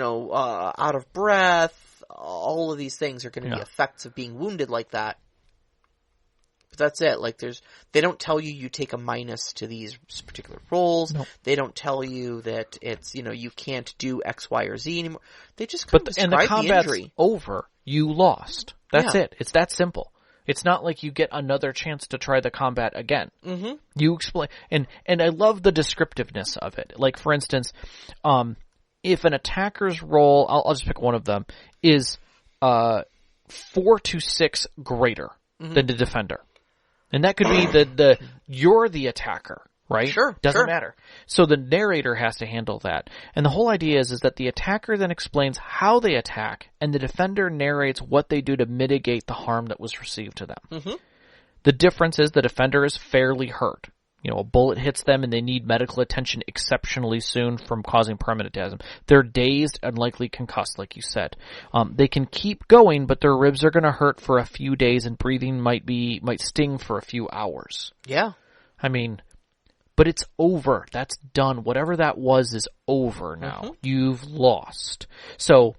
out of breath. All of these things are going to be effects of being wounded like that. But that's it. Like they don't tell you take a minus to these particular rolls. Nope. They don't tell you that it's, you can't do X, Y, or Z anymore. They just kind of describe and the combat's injury. over. You lost. That's it. It's that simple. It's not like you get another chance to try the combat again. Mm-hmm. You explain, and I love the descriptiveness of it. Like, for instance, if an attacker's roll, I'll just pick one of them, is 4 to 6 greater than the defender. And that could be you're the attacker, right? Sure. Doesn't matter. So the narrator has to handle that. And the whole idea is that the attacker then explains how they attack, and the defender narrates what they do to mitigate the harm that was received to them. Mm-hmm. The difference is the defender is fairly hurt. A bullet hits them and they need medical attention exceptionally soon from causing permanent damage. They're dazed and likely concussed, like you said. They can keep going, but their ribs are going to hurt for a few days and breathing might sting for a few hours. Yeah. I mean, but it's over. That's done. Whatever that was is over now. Mm-hmm. You've lost. So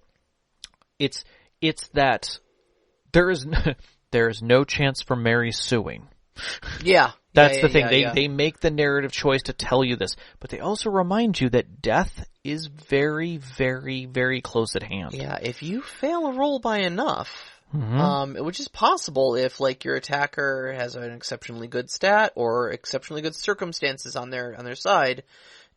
it's that there is no chance for Mary suing. Yeah. That's the thing. They make the narrative choice to tell you this, but they also remind you that death is very, very, very close at hand. Yeah, if you fail a roll by enough, which is possible if, like, your attacker has an exceptionally good stat or exceptionally good circumstances on their side,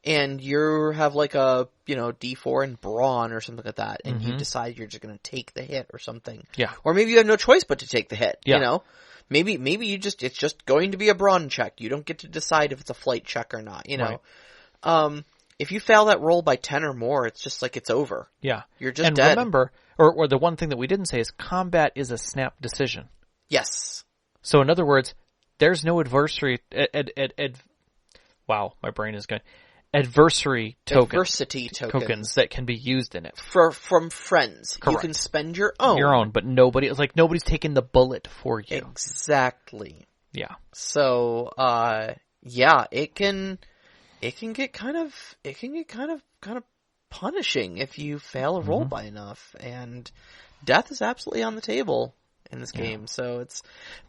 and you have like a, D4 in brawn or something like that, and you decide you're just going to take the hit or something. Yeah. Or maybe you have no choice but to take the hit, yeah. Maybe it's just going to be a brawn check. You don't get to decide if it's a flight check or not, Right. If you fail that roll by 10 or more, it's just like it's over. Yeah. You're just dead. And remember, or the one thing that we didn't say is combat is a snap decision. Yes. So in other words, there's no adversary, wow, my brain is going. Adversity tokens that can be used in it. From friends. Correct. You can spend your own. But nobody's taking the bullet for you. Exactly. Yeah. So, it can get kind of punishing if you fail a roll by enough, and death is absolutely on the table in this game. So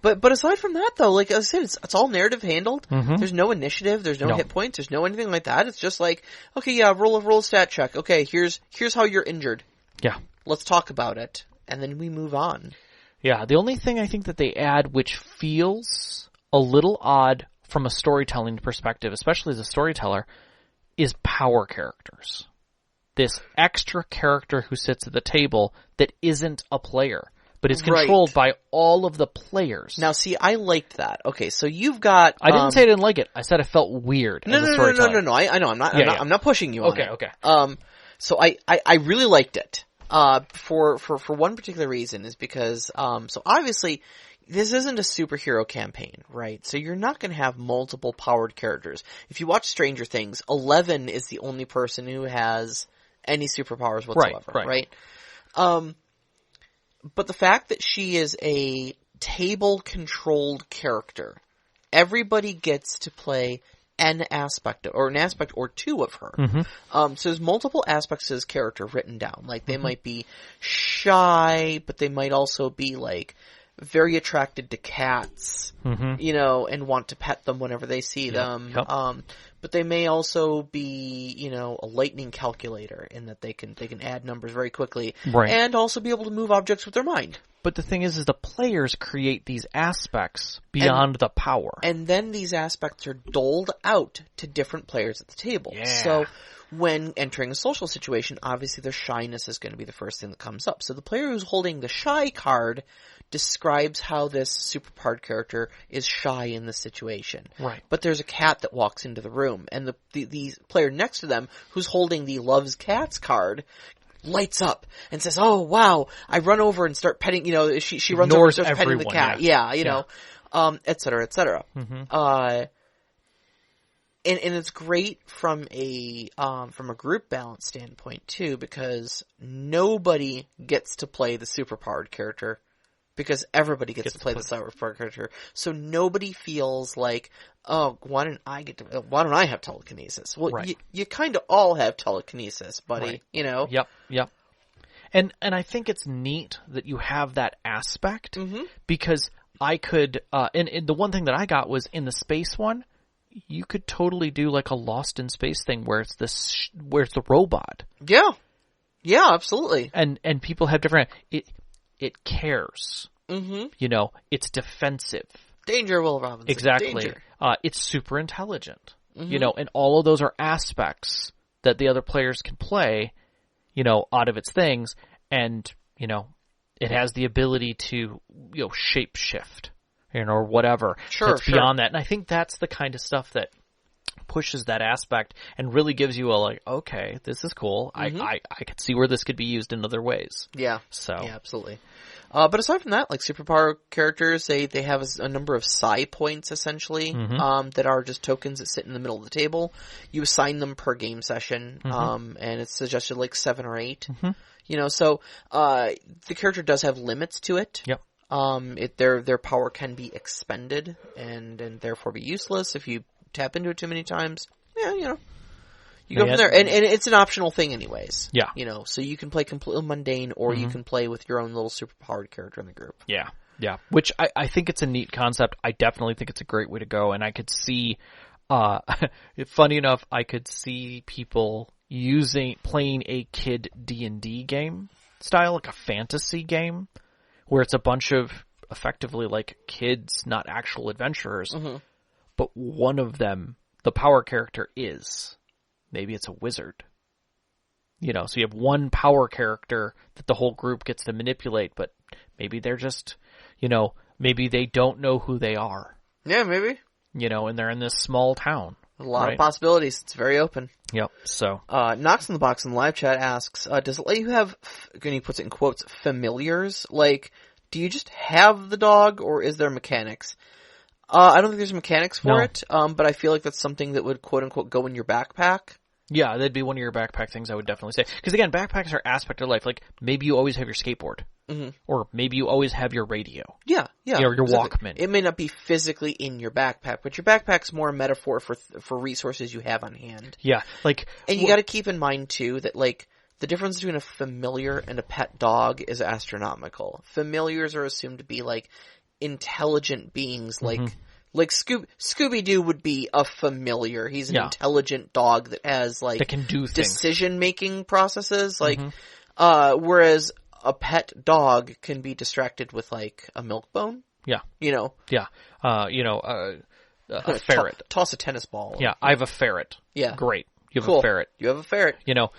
but aside from that though, like I said, it's all narrative handled. Mm-hmm. There's no initiative, there's no hit points, there's no anything like that. It's just like, okay, yeah, roll a stat check. Okay, here's how you're injured. Yeah. Let's talk about it. And then we move on. Yeah, the only thing I think that they add which feels a little odd from a storytelling perspective, especially as a storyteller, is power characters. This extra character who sits at the table that isn't a player, but is controlled by all of the players. Now, see, I liked that. Okay, so you've got... I didn't say I didn't like it. I said I felt weird as a storyteller. No. I know. I'm not pushing you on it. Okay. So I really liked it. For one particular reason is because, so obviously, this isn't a superhero campaign, right? So you're not going to have multiple powered characters. If you watch Stranger Things, 11 is the only person who has any superpowers whatsoever, right? But the fact that she is a table-controlled character, everybody gets to play an aspect or two of her. Mm-hmm. So there's multiple aspects to this character written down. Like, they might be shy, but they might also be, like, very attracted to cats, and want to pet them whenever they see them. Yep. But they may also be, a lightning calculator in that they can add numbers very quickly, and also be able to move objects with their mind. But the thing is the players create these aspects beyond the power. And then these aspects are doled out to different players at the table. Yeah. So when entering a social situation, obviously their shyness is going to be the first thing that comes up. So the player who's holding the shy card describes how this superpowered character is shy in this situation. Right. But there's a cat that walks into the room, and the player next to them, who's holding the loves cats card, lights up and says, "Oh wow!" I run over and start petting. She runs over and starts petting the cat. Yeah, et cetera, et cetera. Mm-hmm. And it's great from a group balance standpoint too, because nobody gets to play the superpowered character, because everybody gets to play the superpowered character. So nobody feels like, oh, why don't I have telekinesis? Well, you kind of all have telekinesis, buddy. Right. Yep. And I think it's neat that you have that aspect, because I could, and the one thing that I got was in the space one, you could totally do like a Lost in Space thing where it's where it's the robot. Yeah. Yeah, absolutely. And people have different, it cares. Mm-hmm. You know, it's defensive. Danger, Will Robinson. Exactly. Danger. It's super intelligent. Mm-hmm. You know, and all of those are aspects that the other players can play, you know, out of its things. And, you know, it has the ability to, you know, shape shift, you know, or whatever. Sure, beyond that. And I think that's the kind of stuff that pushes that aspect and really gives you a like, okay, this is cool. Mm-hmm. I could see where this could be used in other ways. Yeah. So. Yeah, absolutely. But aside from that, like superpower characters, they have a number of psi points essentially, mm-hmm. That are just tokens that sit in the middle of the table. You assign them per game session, mm-hmm. And it's suggested like 7 or 8. Mm-hmm. You know, so the character does have limits to it. Yep. Their power can be expended and therefore be useless if you tap into it too many times. Yeah, you know. You go from there, and it's an optional thing anyways. Yeah. You know, so you can play completely mundane, or mm-hmm. you can play with your own little superpowered character in the group. Yeah, yeah. Which I think it's a neat concept. I definitely think it's a great way to go, and I could see, funny enough, I could see people playing a kid D&D game style, like a fantasy game, where it's a bunch of, effectively, like, kids, not actual adventurers, mm-hmm. but one of them, the power character is... Maybe it's a wizard. You know, so you have one power character that the whole group gets to manipulate, but maybe they're just, you know, maybe they don't know who they are. Yeah, maybe. You know, and they're in this small town. A lot of possibilities. It's very open. Yep, so. Knox in the Box in the live chat asks, does it let you have, and he puts it in quotes, familiars? Like, do you just have the dog, or is there mechanics? I don't think there's mechanics for it, but I feel like that's something that would quote-unquote go in your backpack. Yeah, that'd be one of your backpack things I would definitely say. Because again, backpacks are aspect of life. Like, maybe you always have your skateboard. Mm-hmm. Or maybe you always have your radio. Yeah. Or your Walkman. It may not be physically in your backpack, but your backpack's more a metaphor for resources you have on hand. Yeah, like... And you gotta keep in mind, too, that, like, the difference between a familiar and a pet dog is astronomical. Familiars are assumed to be, like, intelligent beings, like... Mm-hmm. Like Scooby-Doo would be a familiar. He's an intelligent dog that has like that can do decision-making processes. Like, mm-hmm. Whereas a pet dog can be distracted with like a milk bone. Yeah, you know. Yeah, a ferret. Toss a tennis ball. Yeah, I have a ferret. Yeah, great. You have cool. a ferret. You have a ferret. You know,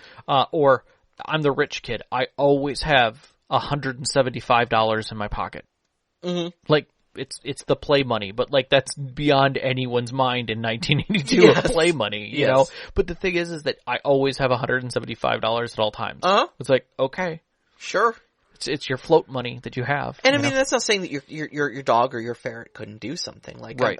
or I'm the rich kid. I always have $175 in my pocket. Mm-hmm. Like. It's the play money, but like that's beyond anyone's mind in 1982 of play money, you know? But the thing is that I always have $175 at all times. It's like, okay. Sure. It's your float money that you have. And I mean, that's not saying that your dog or your ferret couldn't do something. Like, right.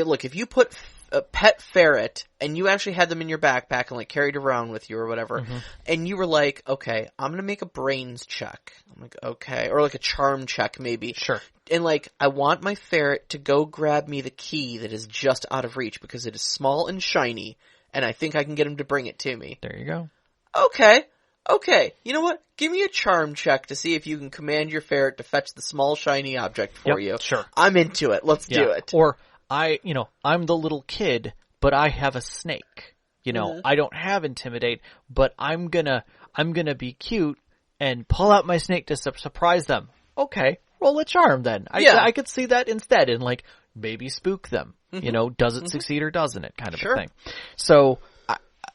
Look, if you put a pet ferret and you actually had them in your backpack and like carried around with you or whatever, mm-hmm. and you were like, okay, I'm gonna make a brains check. I'm like, okay, or like a charm check maybe. Sure. And like, I want my ferret to go grab me the key that is just out of reach because it is small and shiny, and I think I can get him to bring it to me. There you go. Okay, you know what? Give me a charm check to see if you can command your ferret to fetch the small shiny object for you. Sure. I'm into it. Let's do it. Or I'm the little kid, but I have a snake. You know, I don't have intimidate, but I'm gonna be cute and pull out my snake to surprise them. Okay, roll a charm then. I could see that instead and like maybe spook them. Mm-hmm. You know, does it succeed or doesn't it kind of a thing. So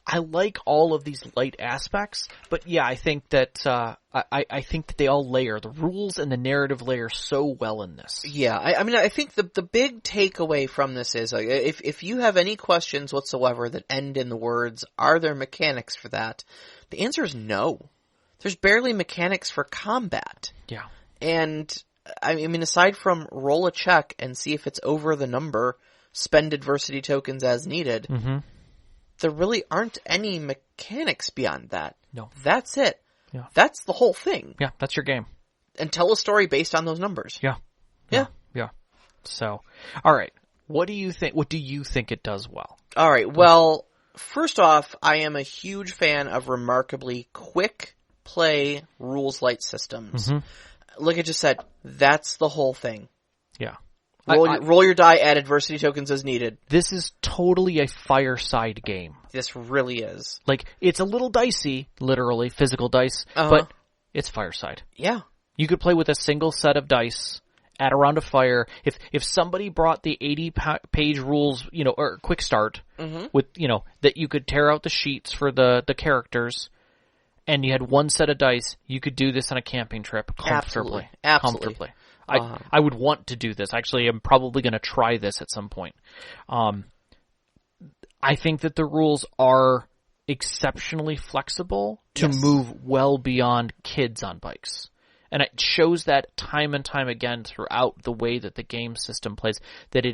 I like all of these light aspects, but yeah, I think that I think that they all layer the rules and the narrative layer so well in this. Yeah, I mean, I think the big takeaway from this is like, if you have any questions whatsoever that end in the words, "Are there mechanics for that?" The answer is no. There's barely mechanics for combat. Yeah, and I mean, aside from roll a check and see if it's over the number, spend adversity tokens as needed. Mm-hmm. There really aren't any mechanics beyond that. No. That's it. Yeah. That's the whole thing. Yeah, that's your game. And tell a story based on those numbers. Yeah. So, alright. What do you think it does well? Alright, well, first off, I am a huge fan of remarkably quick play rules light systems. Mm-hmm. Like I just said, that's the whole thing. Yeah. Roll your die, add adversity tokens as needed. This is totally a fireside game. This really is. Like, it's a little dicey, literally, physical dice, but it's fireside. Yeah. You could play with a single set of dice, add a round of fire. If somebody brought the 80-page rules, or quick start, with, that you could tear out the sheets for the characters, and you had one set of dice, you could do this on a camping trip comfortably. Absolutely. Comfortably. I would want to do this. Actually, I'm probably going to try this at some point. I think that the rules are exceptionally flexible to move well beyond kids on bikes. And it shows that time and time again throughout the way that the game system plays, that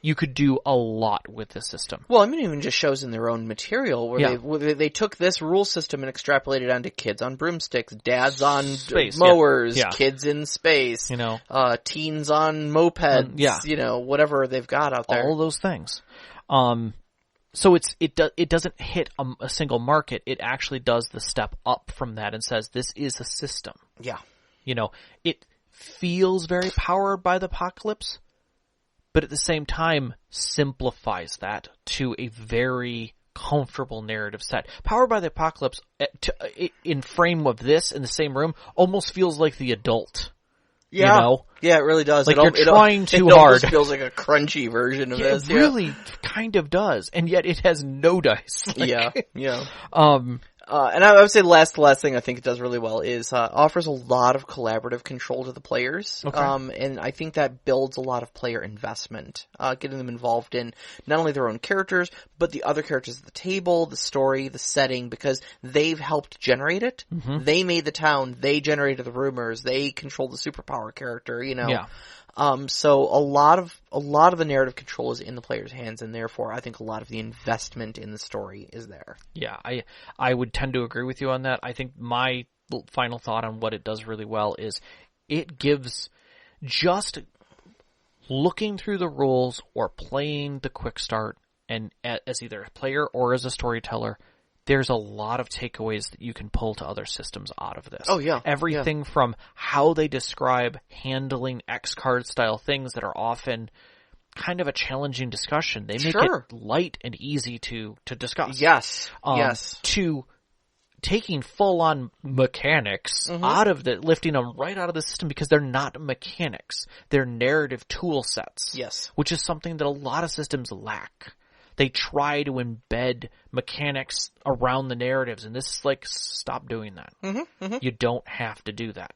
you could do a lot with this system. Well, I mean, it even just shows in their own material where they took this rule system and extrapolated onto kids on broomsticks, dads on mowers, kids in space, teens on mopeds, whatever they've got out there. All those things. So it doesn't hit a single market. It actually does the step up from that and says this is a system. Yeah. It feels very powered by the apocalypse, but at the same time simplifies that to a very comfortable narrative set. Powered by the Apocalypse, in frame of this, in the same room, almost feels like the adult. Yeah, yeah, it really does. Like you're trying too hard. It almost feels like a crunchy version of this. It really kind of does, and yet it has no dice. Yeah. And I would say the last thing I think it does really well is offers a lot of collaborative control to the players. Okay. And I think that builds a lot of player investment, getting them involved in not only their own characters, but the other characters at the table, the story, the setting, because they've helped generate it. Mm-hmm. They made the town, they generated the rumors, they controlled the superpower character, Yeah. So a lot of the narrative control is in the player's hands, and therefore I think a lot of the investment in the story is there. Yeah, I would tend to agree with you on that. I think my final thought on what it does really well is it gives, just looking through the rules or playing the quick start, and as either a player or as a storyteller, there's a lot of takeaways that you can pull to other systems out of this. Oh, yeah. Everything from how they describe handling X-card style things that are often kind of a challenging discussion. They make it light and easy to discuss. Yes. Yes. To taking full-on mechanics out of lifting them right out of the system, because they're not mechanics. They're narrative tool sets. Yes. Which is something that a lot of systems lack. They try to embed mechanics around the narratives, and this is like, stop doing that. Mm-hmm, mm-hmm. You don't have to do that.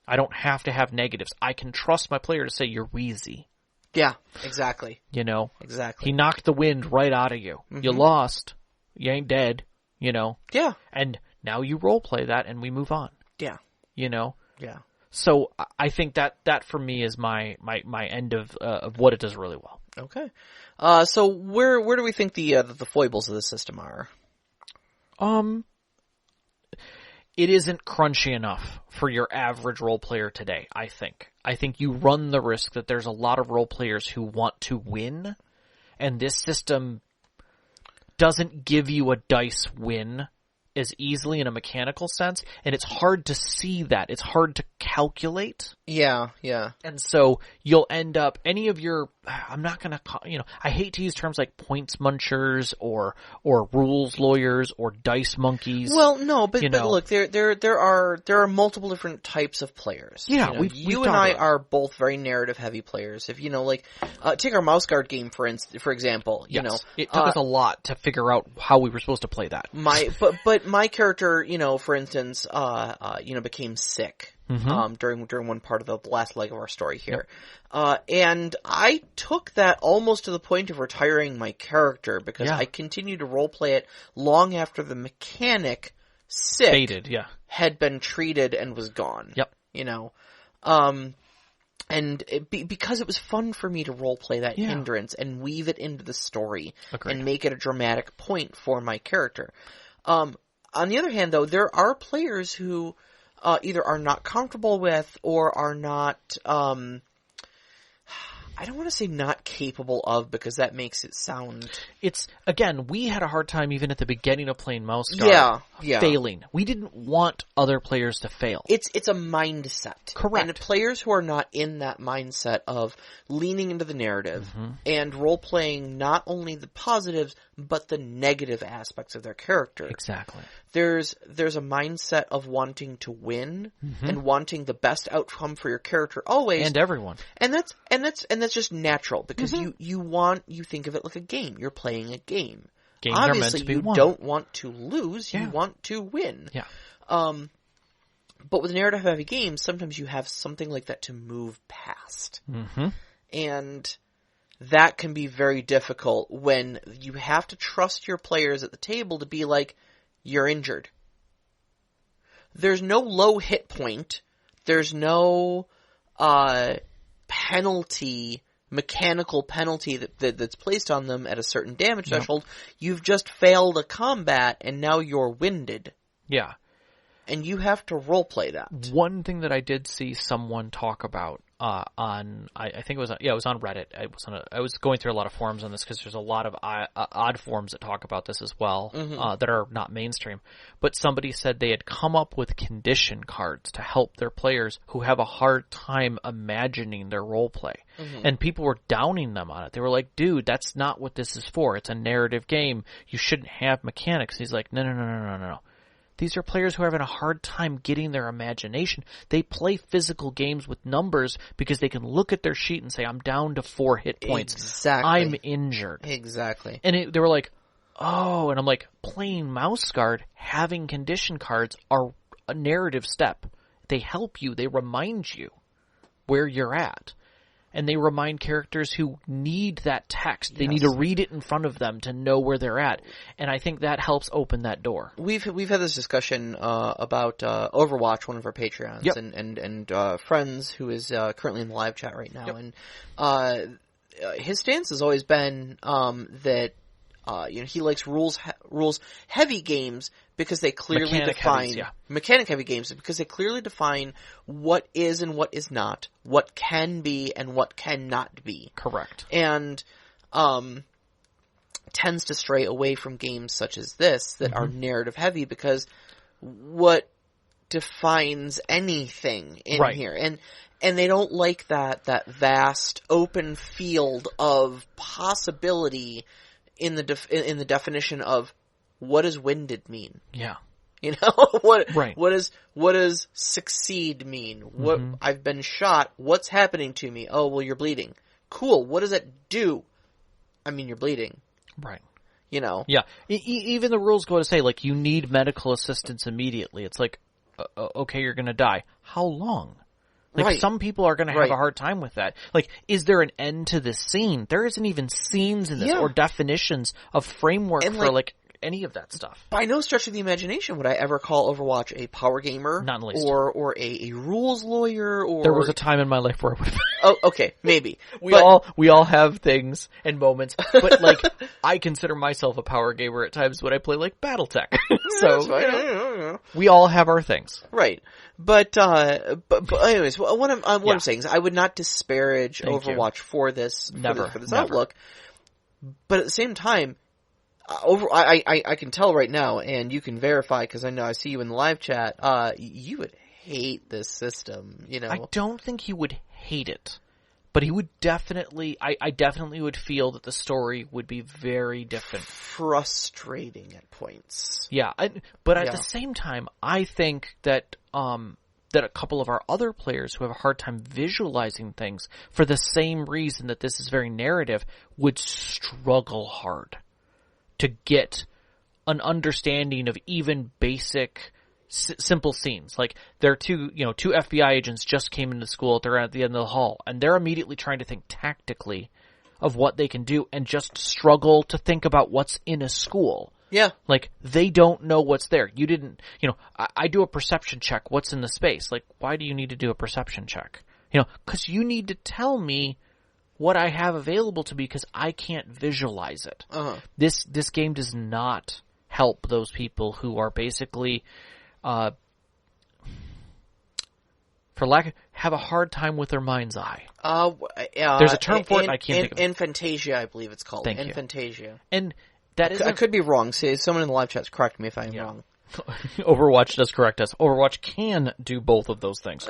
I don't have to have negatives. I can trust my player to say, you're wheezy. Yeah, exactly. Exactly. He knocked the wind right out of you. Mm-hmm. You lost. You ain't dead, Yeah. And now you role play that, and we move on. Yeah. Yeah. So I think that for me is my end of what it does really well. Okay. So where do we think the foibles of the system are? It isn't crunchy enough for your average role player today, I think. I think you run the risk that there's a lot of role players who want to win, and this system doesn't give you a dice win as easily in a mechanical sense, and it's hard to see that. It's hard to calculate. Yeah. And so you'll end up, any of your, I'm not going to call, I hate to use terms like points munchers or rules lawyers or dice monkeys. Well, no, but look, there are multiple different types of players. Yeah, you and I are both very narrative heavy players. If take our mouse guard game for example. Yes. It took us a lot to figure out how we were supposed to play that. But my character, for instance, became sick. Mm-hmm. During one part of the last leg of our story here. Yep. And I took that almost to the point of retiring my character, because I continued to roleplay it long after the mechanic sick had been treated and was gone. Yep. And because it was fun for me to roleplay that hindrance and weave it into the story. Agreed. And make it a dramatic point for my character. On the other hand, though, there are players who either are not comfortable with or are not, I I don't want to say not capable of, because that makes it sound... It's, again, we had a hard time even at the beginning of playing Mouse Guard failing. We didn't want other players to fail. It's a mindset. Correct. And players who are not in that mindset of leaning into the narrative and role-playing not only the positives, but the negative aspects of their character. Exactly. There's a mindset of wanting to win and wanting the best outcome for your character always. And everyone. And that's just natural, because you think of it like a game. You're playing a game. Games Obviously, are meant to be you won. don't want to lose, you want to win. Yeah. But with narrative-heavy games, sometimes you have something like that to move past. And that can be very difficult when you have to trust your players at the table to be like, you're injured. There's no low hit point. There's no penalty, mechanical penalty that's placed on them at a certain damage threshold. You've just failed a combat, and now you're winded. Yeah. And you have to roleplay that. One thing that I did see someone talk about on, I think it was on Reddit. I was going through a lot of forums on this, because there's a lot of odd forums that talk about this as well, that are not mainstream. But somebody said they had come up with condition cards to help their players who have a hard time imagining their roleplay. And people were downing them on it. They were like, dude, that's not what this is for. It's a narrative game. You shouldn't have mechanics. He's like, no. These are players who are having a hard time getting their imagination. They play physical games with numbers because they can look at their sheet and say, I'm down to 4 hit points. Exactly. I'm injured. Exactly. And they were like, oh, and I'm like, playing Mouse Guard, having condition cards are a narrative step. They help you. They remind you where you're at. And they remind characters who need that text. They need to read it in front of them to know where they're at. And I think that helps open that door. We've had this discussion about Overwatch, one of our Patreons, and Friends, who is currently in the live chat right now. And his stance has always been that he likes rules heavy games because they clearly define mechanic heavy games because they clearly define what is and what is not, what can be and what cannot be. Correct. And tends to stray away from games such as this that are narrative heavy, because what defines anything in here? And they don't like that vast open field of possibility in the definition of what does winded mean? Yeah. You know, what does succeed mean? What I've been shot. What's happening to me? Oh, well, you're bleeding. Cool. What does that do? I mean, you're bleeding. Right. You know. Yeah. Even the rules go to say, like, you need medical assistance immediately. It's like, okay, you're going to die. How long? Like, some people are going to have a hard time with that. Like, is there an end to this scene? There isn't even scenes in this or definitions of framework for, like, any of that stuff. By no stretch of the imagination would I ever call Overwatch a power gamer. Not in the least. Or a rules lawyer, or... There was a time in my life where I would... Oh, okay, maybe. We all have things and moments, but, like, I consider myself a power gamer at times when I play, like, Battletech. So, we all have our things. Right. But anyways, what I'm saying is I would not disparage Overwatch for this outlook. But at the same time, I can tell right now, and you can verify because I see you in the live chat. You would hate this system, you know. I don't think he would hate it, but he would definitely. I definitely would feel that the story would be very different, frustrating at points. Yeah, but at the same time, I think that that a couple of our other players who have a hard time visualizing things for the same reason that this is very narrative would struggle hard to get an understanding of even basic, simple scenes. Like, there are two FBI agents just came into school, they're at the end of the hall, and they're immediately trying to think tactically of what they can do and just struggle to think about what's in a school. Yeah. Like, they don't know what's there. You didn't, I do a perception check. What's in the space? Like, why do you need to do a perception check? Because you need to tell me what I have available to me because I can't visualize it. Uh-huh. This game does not help those people who are basically, for have a hard time with their mind's eye. There's a term for it, I can't think of it. Infantasia, I believe it's called. Thank you. Infantasia. And that is I could be wrong. See, someone in the live chat correct me if I am wrong. Overwatch does correct us. Overwatch can do both of those things.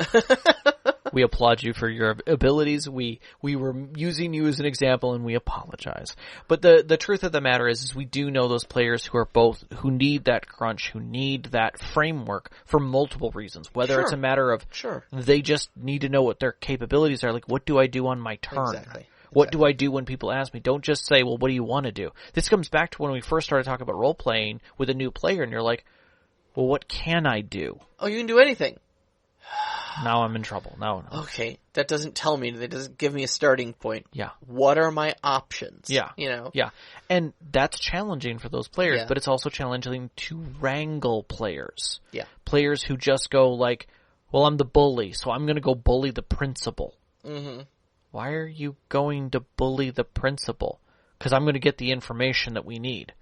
We applaud you for your abilities. We were using you as an example, and we apologize. But the truth of the matter is we do know those players who need that crunch, who need that framework for multiple reasons. Whether it's a matter of they just need to know what their capabilities are. Like, what do I do on my turn? Exactly. What do I do when people ask me? Don't just say, well, what do you want to do? This comes back to when we first started talking about role-playing with a new player, and you're like, well, what can I do? Oh, you can do anything. Now I'm in trouble. No. Okay, that doesn't tell me. That doesn't give me a starting point. Yeah. What are my options? Yeah. Yeah. And that's challenging for those players, but it's also challenging to wrangle players. Yeah. Players who just go like, well, I'm the bully, so I'm going to go bully the principal. Mm-hmm. Why are you going to bully the principal? Because I'm going to get the information that we need.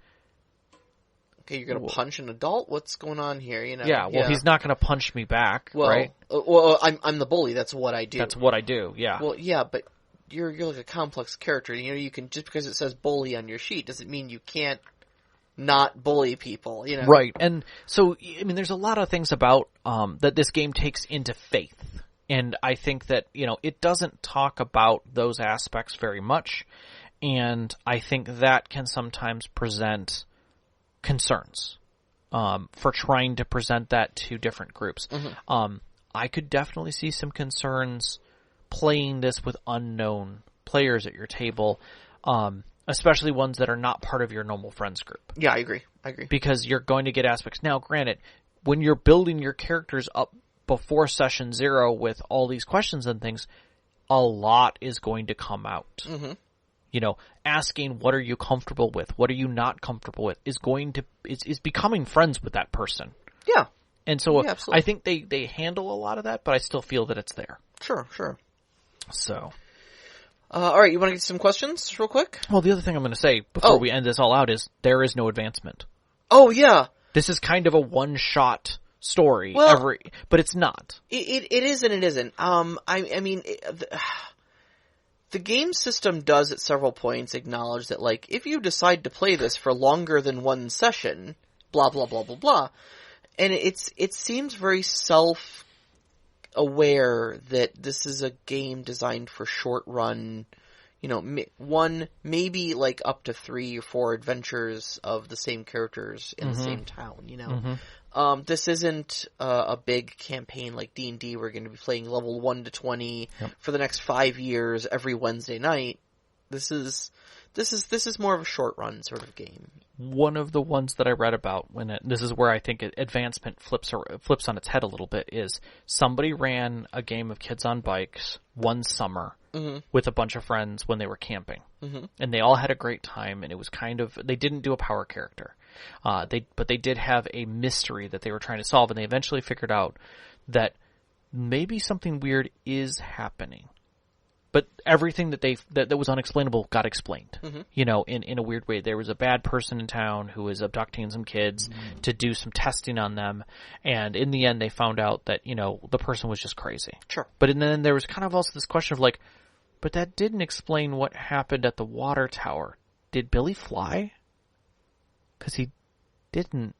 Okay, you're going to punch an adult? What's going on here? Yeah, well, he's not going to punch me back, right? Well, I'm the bully. That's what I do. That's what I do, yeah. Well, yeah, but you're like a complex character. You can, just because it says bully on your sheet doesn't mean you can't not bully people, Right, and so, I mean, there's a lot of things about that this game takes into faith. And I think that, it doesn't talk about those aspects very much. And I think that can sometimes present concerns for trying to present that to different groups. Mm-hmm. I could definitely see some concerns playing this with unknown players at your table, especially ones that are not part of your normal friends group. Yeah, I agree. Because you're going to get aspects. Now, granted, when you're building your characters up before session 0 with all these questions and things, a lot is going to come out. Mm-hmm. Asking what are you comfortable with, what are you not comfortable with, is becoming friends with that person. Yeah. And so I think they handle a lot of that, but I still feel that it's there. Sure. So. All right, you want to get some questions real quick? Well, the other thing I'm going to say before we end this all out is there is no advancement. Oh, yeah. This is kind of a one-shot story, but it's not. It is and it isn't. I mean, the game system does at several points acknowledge that, like, if you decide to play this for longer than one session, blah blah blah blah blah, and it seems very self-aware that this is a game designed for short run. One, maybe like up to 3 or 4 adventures of the same characters in the same town, Mm-hmm. This isn't a big campaign like D&D. We're going to be playing level 1 to 20 for the next 5 years every Wednesday night. This is more of a short run sort of game. One of the ones that I read about this is where I think advancement flips on its head a little bit, is somebody ran a game of Kids on Bikes one summer with a bunch of friends when they were camping, and they all had a great time. And it was they didn't do a power character, but they did have a mystery that they were trying to solve, and they eventually figured out that maybe something weird is happening. But everything that was unexplainable got explained, in a weird way. There was a bad person in town who was abducting some kids to do some testing on them. And in the end, they found out that, the person was just crazy. Sure. But then there was kind of also this question of like, but that didn't explain what happened at the water tower. Did Billy fly? Because he didn't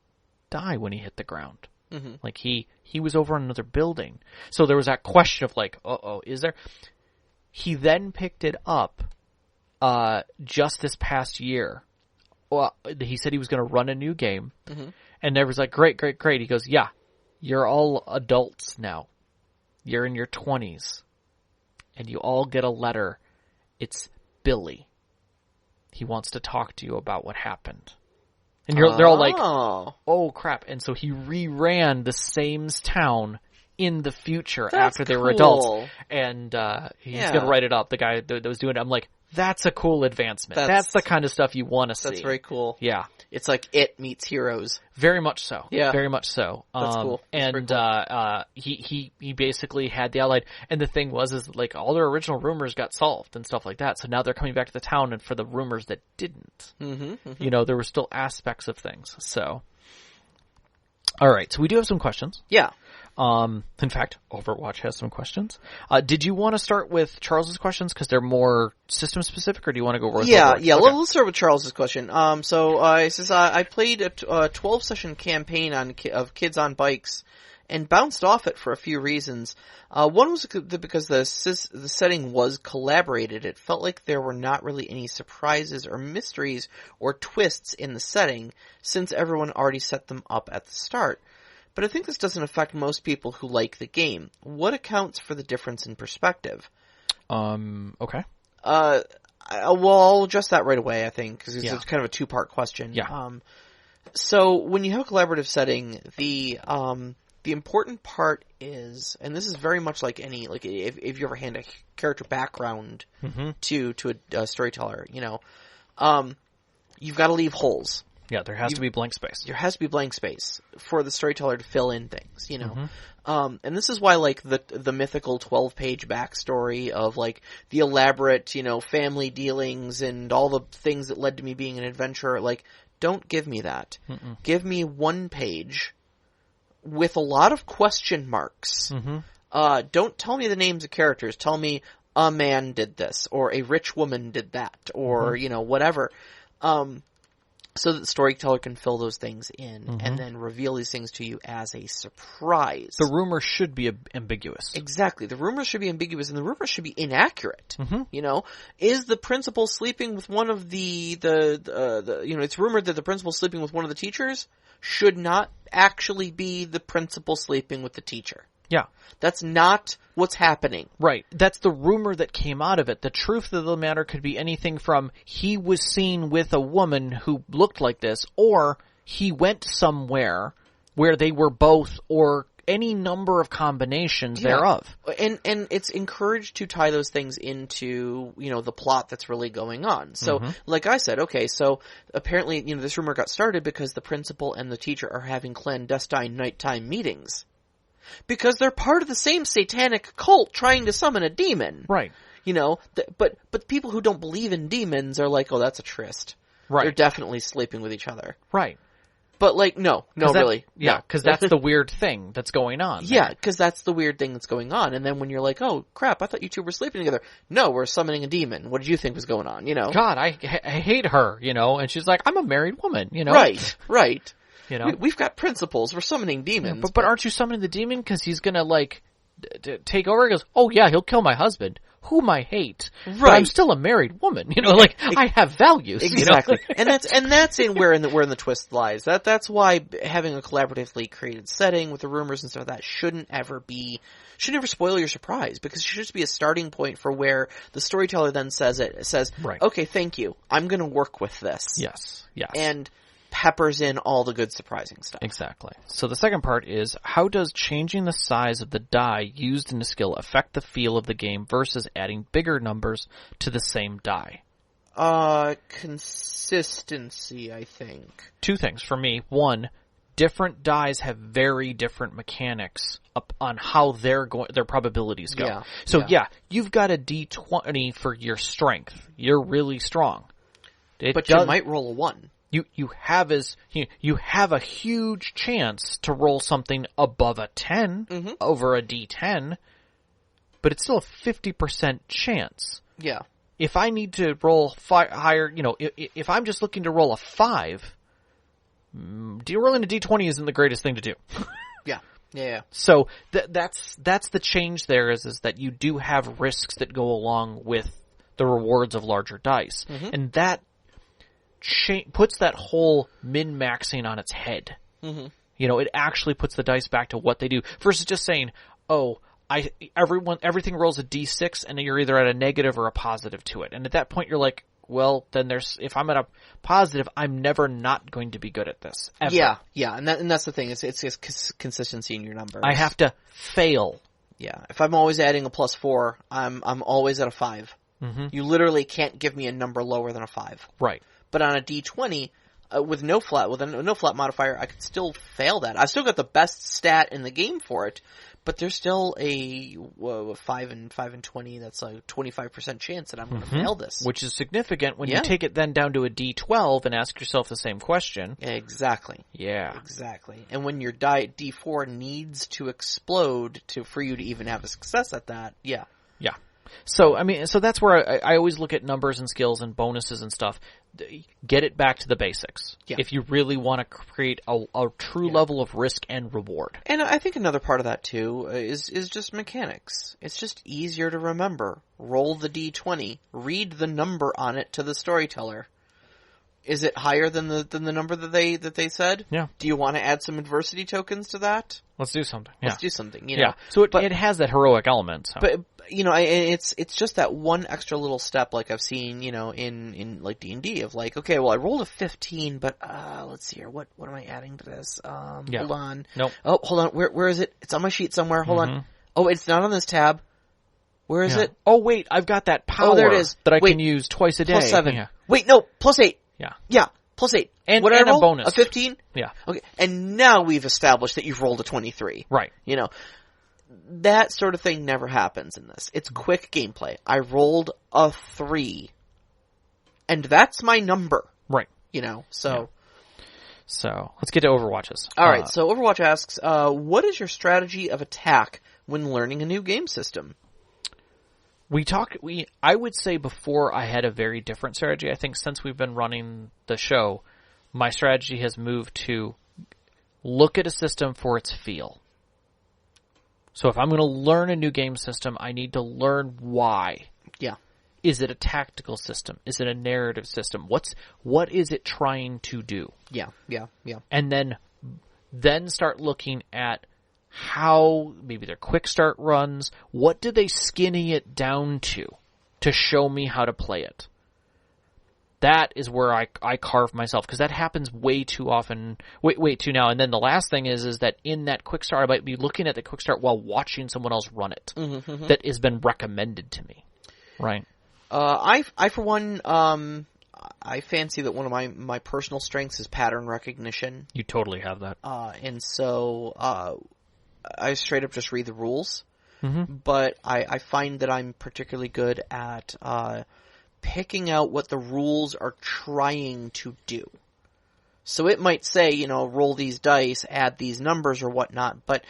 die when he hit the ground. Mm-hmm. Like he was over on another building. So there was that question of like, is there... He then picked it up just this past year. Well, he said he was going to run a new game, and there was like, great. He goes, yeah, you're all adults now. You're in your 20s, and you all get a letter. It's Billy. He wants to talk to you about what happened. And they're all like, oh, crap. And so he reran the same town in the future. That's after they cool. were adults, and he's gonna write it up. The guy that was doing it, I'm like, that's a cool advancement. That's the kind of stuff you want to see. That's very cool. Yeah, it's like It meets Heroes. Very much so. Yeah, very much so. That's cool. That's and cool. He basically had the outline. And the thing is like all their original rumors got solved and stuff like that. So now they're coming back to the town, and for the rumors that didn't, there were still aspects of things. So, all right. So we do have some questions. Yeah. In fact, Overwatch has some questions. Did you want to start with Charles's questions because they're more system specific, or do you want to go with Overwatch? Yeah. Okay. Let's start with Charles's question. It says I played a 12-session campaign of Kids on Bikes and bounced off it for a few reasons. One was because the setting was collaborated. It felt like there were not really any surprises or mysteries or twists in the setting, since everyone already set them up at the start. But I think this doesn't affect most people who like the game. What accounts for the difference in perspective? Okay. I'll address that right away, I think, because it's kind of a two-part question. Yeah. So when you have a collaborative setting, the important part is, and this is very much like if you ever hand a character background to a storyteller, you've got to leave holes. Yeah, there has to be blank space. There has to be blank space for the storyteller to fill in things, and this is why, like, the mythical 12-page backstory of, like, the elaborate, family dealings and all the things that led to me being an adventurer, like, don't give me that. Give me one page with a lot of question marks. Don't tell me the names of characters. Tell me a man did this, or a rich woman did that, or, whatever. So that the storyteller can fill those things in and then reveal these things to you as a surprise. The rumor should be ambiguous. Exactly. The rumors should be ambiguous, and the rumors should be inaccurate. Is the principal sleeping with one of it's rumored that the principal sleeping with one of the teachers should not actually be the principal sleeping with the teacher. Yeah. That's not what's happening. Right. That's the rumor that came out of it. The truth of the matter could be anything from he was seen with a woman who looked like this, or he went somewhere where they were both, or any number of combinations thereof. And it's encouraged to tie those things into, the plot that's really going on. So, like I said, okay, so apparently, this rumor got started because the principal and the teacher are having clandestine nighttime meetings. Because they're part of the same satanic cult trying to summon a demon. Right. But people who don't believe in demons are like, oh, that's a tryst. Right. They're definitely sleeping with each other. Right. But, like, no, really. Yeah, because that's the weird thing that's going on. Yeah, because that's the weird thing that's going on. And then when you're like, oh, crap, I thought you two were sleeping together. No, we're summoning a demon. What did you think was going on, God, I hate her, and she's like, I'm a married woman, Right. We've got principles. We're summoning demons. But aren't you summoning the demon because he's going to, take over? He goes, oh, yeah, he'll kill my husband, whom I hate. Right. But I'm still a married woman. I have values. Exactly. And that's where the twist lies. That's why having a collaboratively created setting with the rumors and stuff like that shouldn't ever spoil your surprise, because it should just be a starting point for where the storyteller then says, right. Okay, thank you. I'm going to work with this. Yes. And peppers in all the good surprising stuff. Exactly. So the second part is, how does changing the size of the die used in the skill affect the feel of the game versus adding bigger numbers to the same die? Consistency, I think. Two things for me. One, different dies have very different mechanics up on how their probabilities go. Yeah. So you've got a D20 for your strength. You're really strong. You might roll a 1. You have a huge chance to roll something above a 10 over a D10, but it's still a 50% chance. Yeah. If I need to roll higher, if I'm just looking to roll a 5, rolling a D20 isn't the greatest thing to do. Yeah. So that's the change there is that you do have risks that go along with the rewards of larger dice, and that puts that whole min-maxing on its head. It actually puts the dice back to what they do versus just saying, everything rolls a D6 and you're either at a negative or a positive to it. And at that point you're like, well, then if I'm at a positive, I'm never not going to be good at this. Ever. Yeah. And that's the thing. It's just consistency in your numbers. I have to fail. Yeah. If I'm always adding a +4, I'm always at a 5. You literally can't give me a number lower than a 5. Right. But on a D20, with a no flat modifier, I could still fail that. I've still got the best stat in the game for it, But there's still a 5 and 20. That's a 25% chance that I'm going to fail this, which is significant when you take it then down to a D12 and ask yourself the same question. Exactly. Yeah. Exactly. And when your D4 needs to explode for you to even have a success at that, yeah. Yeah. So, I mean, so that's where I always look at numbers and skills and bonuses and stuff. Get it back to the basics. Yeah. If you really want to create a true level of risk and reward. And I think another part of that, too, is just mechanics. It's just easier to remember. Roll the D20. Read the number on it to the storyteller. Is it higher than the number that they said? Yeah. Do you want to add some adversity tokens to that? Let's do something. Let's do something. You know? Yeah. So it has that heroic element. So. But you know, it's just that one extra little step, like I've seen, you know, in like D&D of like, okay, well, I rolled a 15, but let's see here, what am I adding to this? Hold on. Nope. Oh, hold on. Where is it? It's on my sheet somewhere. Hold on. Oh, it's not on this tab. Where is it? Oh, wait, I've got that power there it is. that I can use twice a day. Plus 7. Yeah. Wait, no, plus 8. Yeah. Yeah, plus 8. And, what did I roll? A bonus. A 15? Yeah. Okay, and now we've established that you've rolled a 23. Right. You know, that sort of thing never happens in this. It's quick gameplay. I rolled a 3. And that's my number. Right. You know, so... Yeah. So, let's get to Overwatches. Alright, so Overwatch asks, what is your strategy of attack when learning a new game system? I would say before I had a very different strategy. I think since we've been running the show, my strategy has moved to look at a system for its feel. So if I'm going to learn a new game system, I need to learn why. Yeah. Is it a tactical system? Is it a narrative system? What is it trying to do? Yeah. And then start looking at how maybe their quick start runs, what do they skinny it down to show me how to play it? That is where I carve myself, because that happens way too often, way too now. And then the last thing is that in that quick start, I might be looking at the quick start while watching someone else run it that has been recommended to me. Right. I for one, I fancy that one of my personal strengths is pattern recognition. You totally have that. And so, I straight up just read the rules, but I find that I'm particularly good at picking out what the rules are trying to do. So it might say, you know, roll these dice, add these numbers or whatnot, but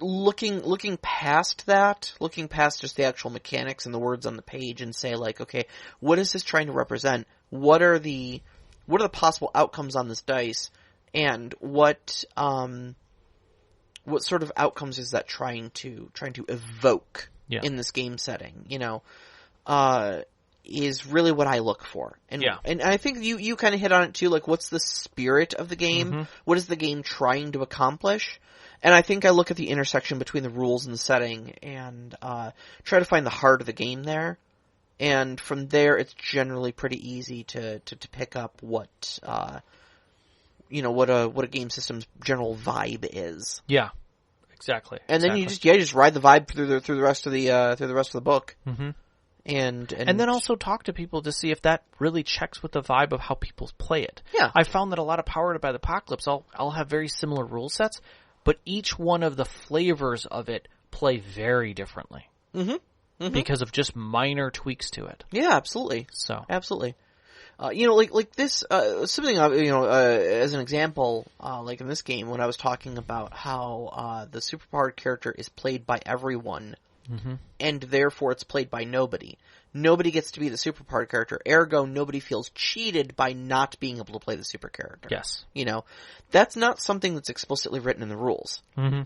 looking past that, looking past just the actual mechanics and the words on the page and say like, okay, what is this trying to represent? What are the possible outcomes on this dice? And what sort of outcomes is that trying to evoke in this game setting, you know, is really what I look for. And I think you kind of hit on it too, like what's the spirit of the game? What is the game trying to accomplish? And I think I look at the intersection between the rules and the setting and try to find the heart of the game there. And from there, it's generally pretty easy to pick up what what a game system's general vibe is. Yeah, exactly. And then you just ride the vibe through the rest of the book. And then also talk to people to see if that really checks with the vibe of how people play it. Yeah, I found that a lot of Powered by the Apocalypse, I'll have very similar rule sets, but each one of the flavors of it play very differently. Because of just minor tweaks to it. Yeah, absolutely. So absolutely. Like this, something, as an example, like in this game, when I was talking about how the superpowered character is played by everyone, and therefore it's played by nobody. Nobody gets to be the superpowered character, ergo nobody feels cheated by not being able to play the super character. Yes. You know, that's not something that's explicitly written in the rules.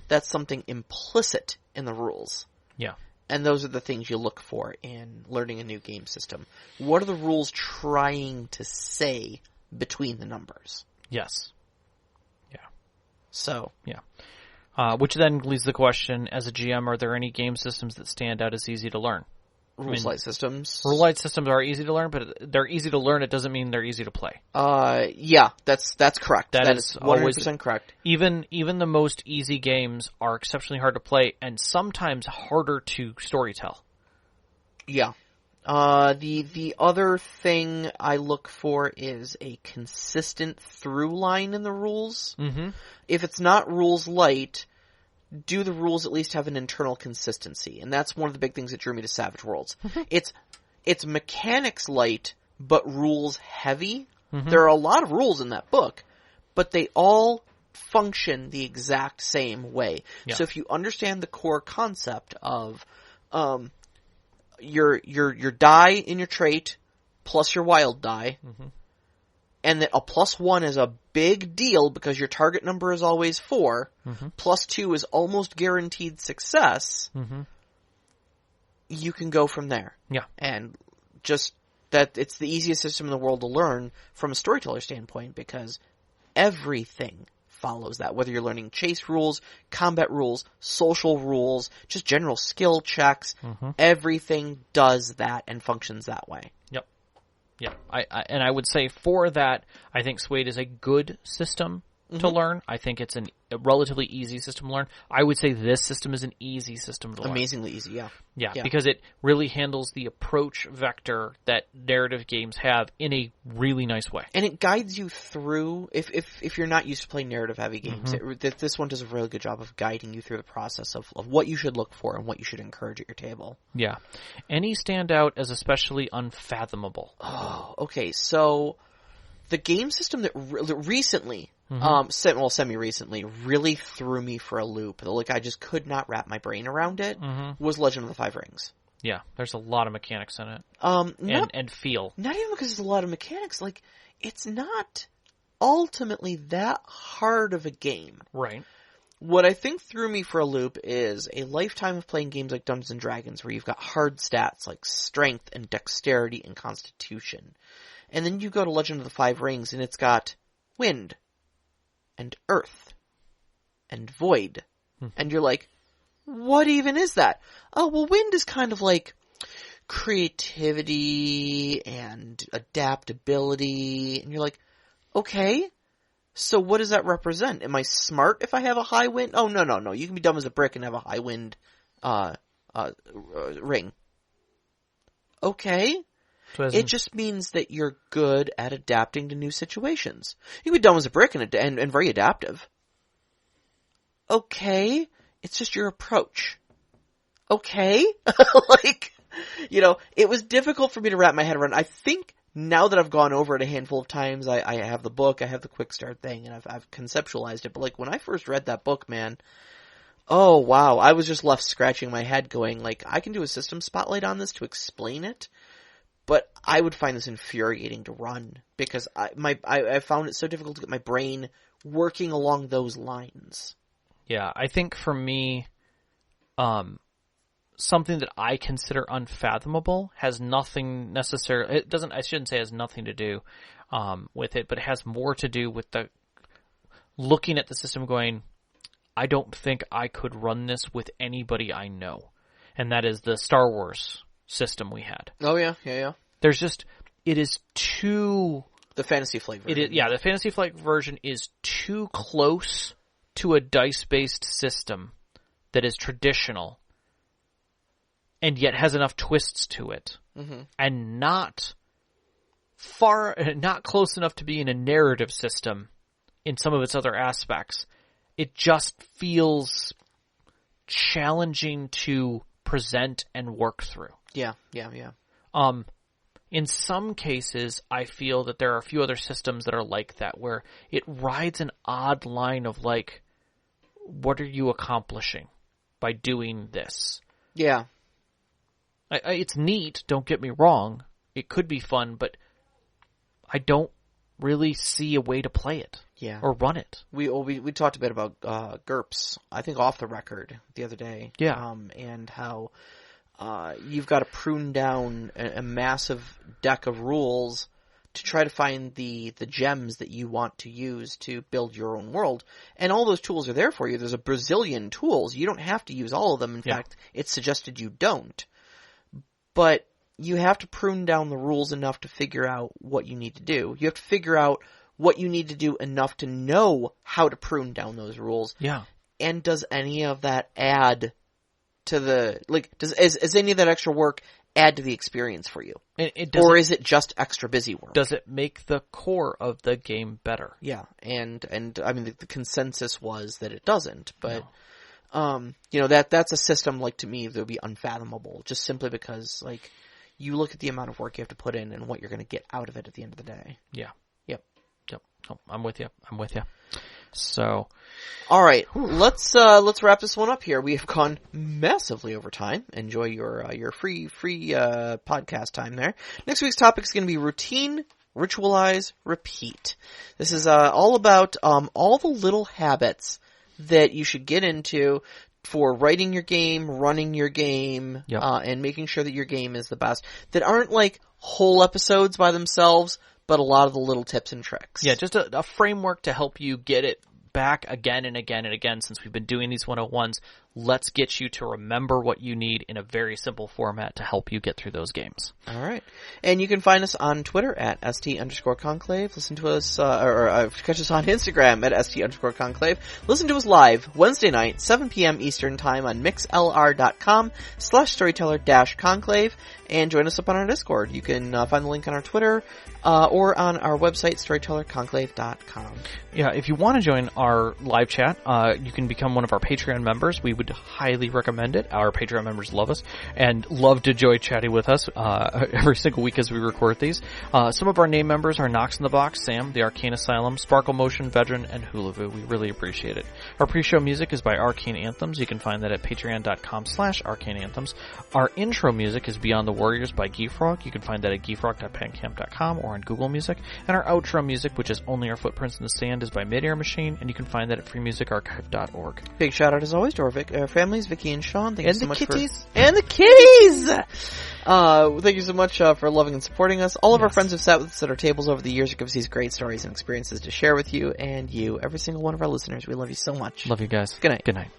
That's something implicit in the rules. Yeah. And those are the things you look for in learning a new game system. What are the rules trying to say between the numbers? Yes. Yeah. So. Yeah. Which then leads the question, as a GM, are there any game systems that stand out as easy to learn? Rules-light systems. Rule-light systems are easy to learn, but they're easy to learn. It doesn't mean they're easy to play. Yeah, that's correct. That is 100% correct. Even the most easy games are exceptionally hard to play and sometimes harder to storytell. Yeah. The other thing I look for is a consistent through line in the rules. If it's not rules light, do the rules at least have an internal consistency? And that's one of the big things that drew me to Savage Worlds. It's mechanics light, but rules heavy. Mm-hmm. There are a lot of rules in that book, but they all function the exact same way. Yeah. So if you understand the core concept of your die in your trait plus your wild die, mm-hmm. and that a +1 is a big deal because your target number is always 4, mm-hmm. +2 is almost guaranteed success, mm-hmm. you can go from there. Yeah. And just that it's the easiest system in the world to learn from a storyteller standpoint because everything follows that. Whether you're learning chase rules, combat rules, social rules, just general skill checks, mm-hmm. everything does that and functions that way. Yep. Yeah, I would say for that, I think Suede is a good system mm-hmm. to learn. I think it's a relatively easy system to learn. I would say this system is an easy system to learn. Amazingly easy, yeah. Yeah, because it really handles the approach vector that narrative games have in a really nice way. And it guides you through, if you're not used to playing narrative-heavy games, mm-hmm. This one does a really good job of guiding you through the process of what you should look for and what you should encourage at your table. Yeah. Any stand out as especially unfathomable? Oh, okay, so the game system that recently, mm-hmm. Semi-recently, really threw me for a loop. Like, I just could not wrap my brain around it, mm-hmm. was Legend of the Five Rings. Yeah, there's a lot of mechanics in it. And feel. Not even because there's a lot of mechanics. Like, it's not ultimately that hard of a game. Right. What I think threw me for a loop is a lifetime of playing games like Dungeons & Dragons, where you've got hard stats like strength and dexterity and constitution. And then you go to Legend of the Five Rings, and it's got wind, and earth, and void. And you're like, what even is that? Oh, well, wind is kind of like creativity and adaptability. And you're like, okay, so what does that represent? Am I smart if I have a high wind? Oh, no. You can be dumb as a brick and have a high wind ring. Okay. It just means that you're good at adapting to new situations. You can be dumb as a brick and very adaptive. Okay. It's just your approach. Okay. It was difficult for me to wrap my head around. I think now that I've gone over it a handful of times, I have the book, I have the quick start thing, and I've conceptualized it. But like when I first read that book, man, oh wow, I was just left scratching my head going like, I can do a system spotlight on this to explain it. But I would find this infuriating to run because I found it so difficult to get my brain working along those lines. Yeah, I think for me, something that I consider unfathomable has nothing necessarily. It doesn't. I shouldn't say it has nothing to do with it, but it has more to do with the looking at the system, going, I don't think I could run this with anybody I know, and that is the Star Wars system we had. Oh, yeah. There's just, it is too... The Fantasy Flight version. The Fantasy Flight version is too close to a dice-based system that is traditional, and yet has enough twists to it, mm-hmm. and not close enough to being a narrative system in some of its other aspects. It just feels challenging to present and work through. Yeah. In some cases, I feel that there are a few other systems that are like that, where it rides an odd line of like, what are you accomplishing by doing this? Yeah. It's neat, don't get me wrong. It could be fun, but I don't really see a way to play it. Yeah. Or run it. We talked a bit about GURPS, I think off the record the other day. Yeah. And how you've got to prune down a massive deck of rules to try to find the gems that you want to use to build your own world. And all those tools are there for you. There's a bazillion tools. You don't have to use all of them. In fact, it's suggested you don't. But you have to prune down the rules enough to figure out what you need to do. You have to figure out what you need to do enough to know how to prune down those rules. Yeah. And does any of that add to the, is any of that extra work add to the experience for you? Or is it just extra busy work? Does it make the core of the game better? Yeah. And I mean, the consensus was that it doesn't, but, That's a system, like, to me, that would be unfathomable, just simply because, like, you look at the amount of work you have to put in and what you're going to get out of it at the end of the day. Yeah. Yep. Oh, I'm with you. So, all right, let's wrap this one up here. We have gone massively over time. Enjoy your free podcast time there. Next week's topic is going to be routine, ritualize, repeat. This is all about all the little habits that you should get into for writing your game, running your game, and making sure that your game is the best. That aren't like whole episodes by themselves, but a lot of the little tips and tricks. Yeah, just a framework to help you get it back again and again and again. Since we've been doing these 101s, let's get you to remember what you need in a very simple format to help you get through those games. All right. And you can find us on Twitter at st_conclave. Listen to us, or catch us on Instagram at st_conclave. Listen to us live Wednesday night, 7 p.m. Eastern Time on mixlr.com/storyteller-conclave. And join us up on our Discord. You can find the link on our Twitter or on our website, storytellerconclave.com. Yeah, if you want to join our live chat, you can become one of our Patreon members. We would highly recommend it. Our Patreon members love us and love to enjoy chatting with us every single week as we record these. Some of our name members are Knox in the Box, Sam, The Arcane Asylum, Sparkle Motion, Veteran, and Hulavu. We really appreciate it. Our pre-show music is by Arcane Anthems. You can find that at patreon.com/arcaneanthems. Our intro music is Beyond the Warriors by Geefrog. You can find that at geefrog.bandcamp.com or on Google Music. And our outro music, which is Only Our Footprints in the Sand, is by Midair Machine, and you can find that at freemusicarchive.org. Big shout out as always to our families, Vicky and Sean. Thank you so much and the kitties! Thank you so much for loving and supporting us. All of our friends who've sat with us at our tables over the years who give us these great stories and experiences to share with you, and you, every single one of our listeners. We love you so much. Love you guys. Good night. Good night.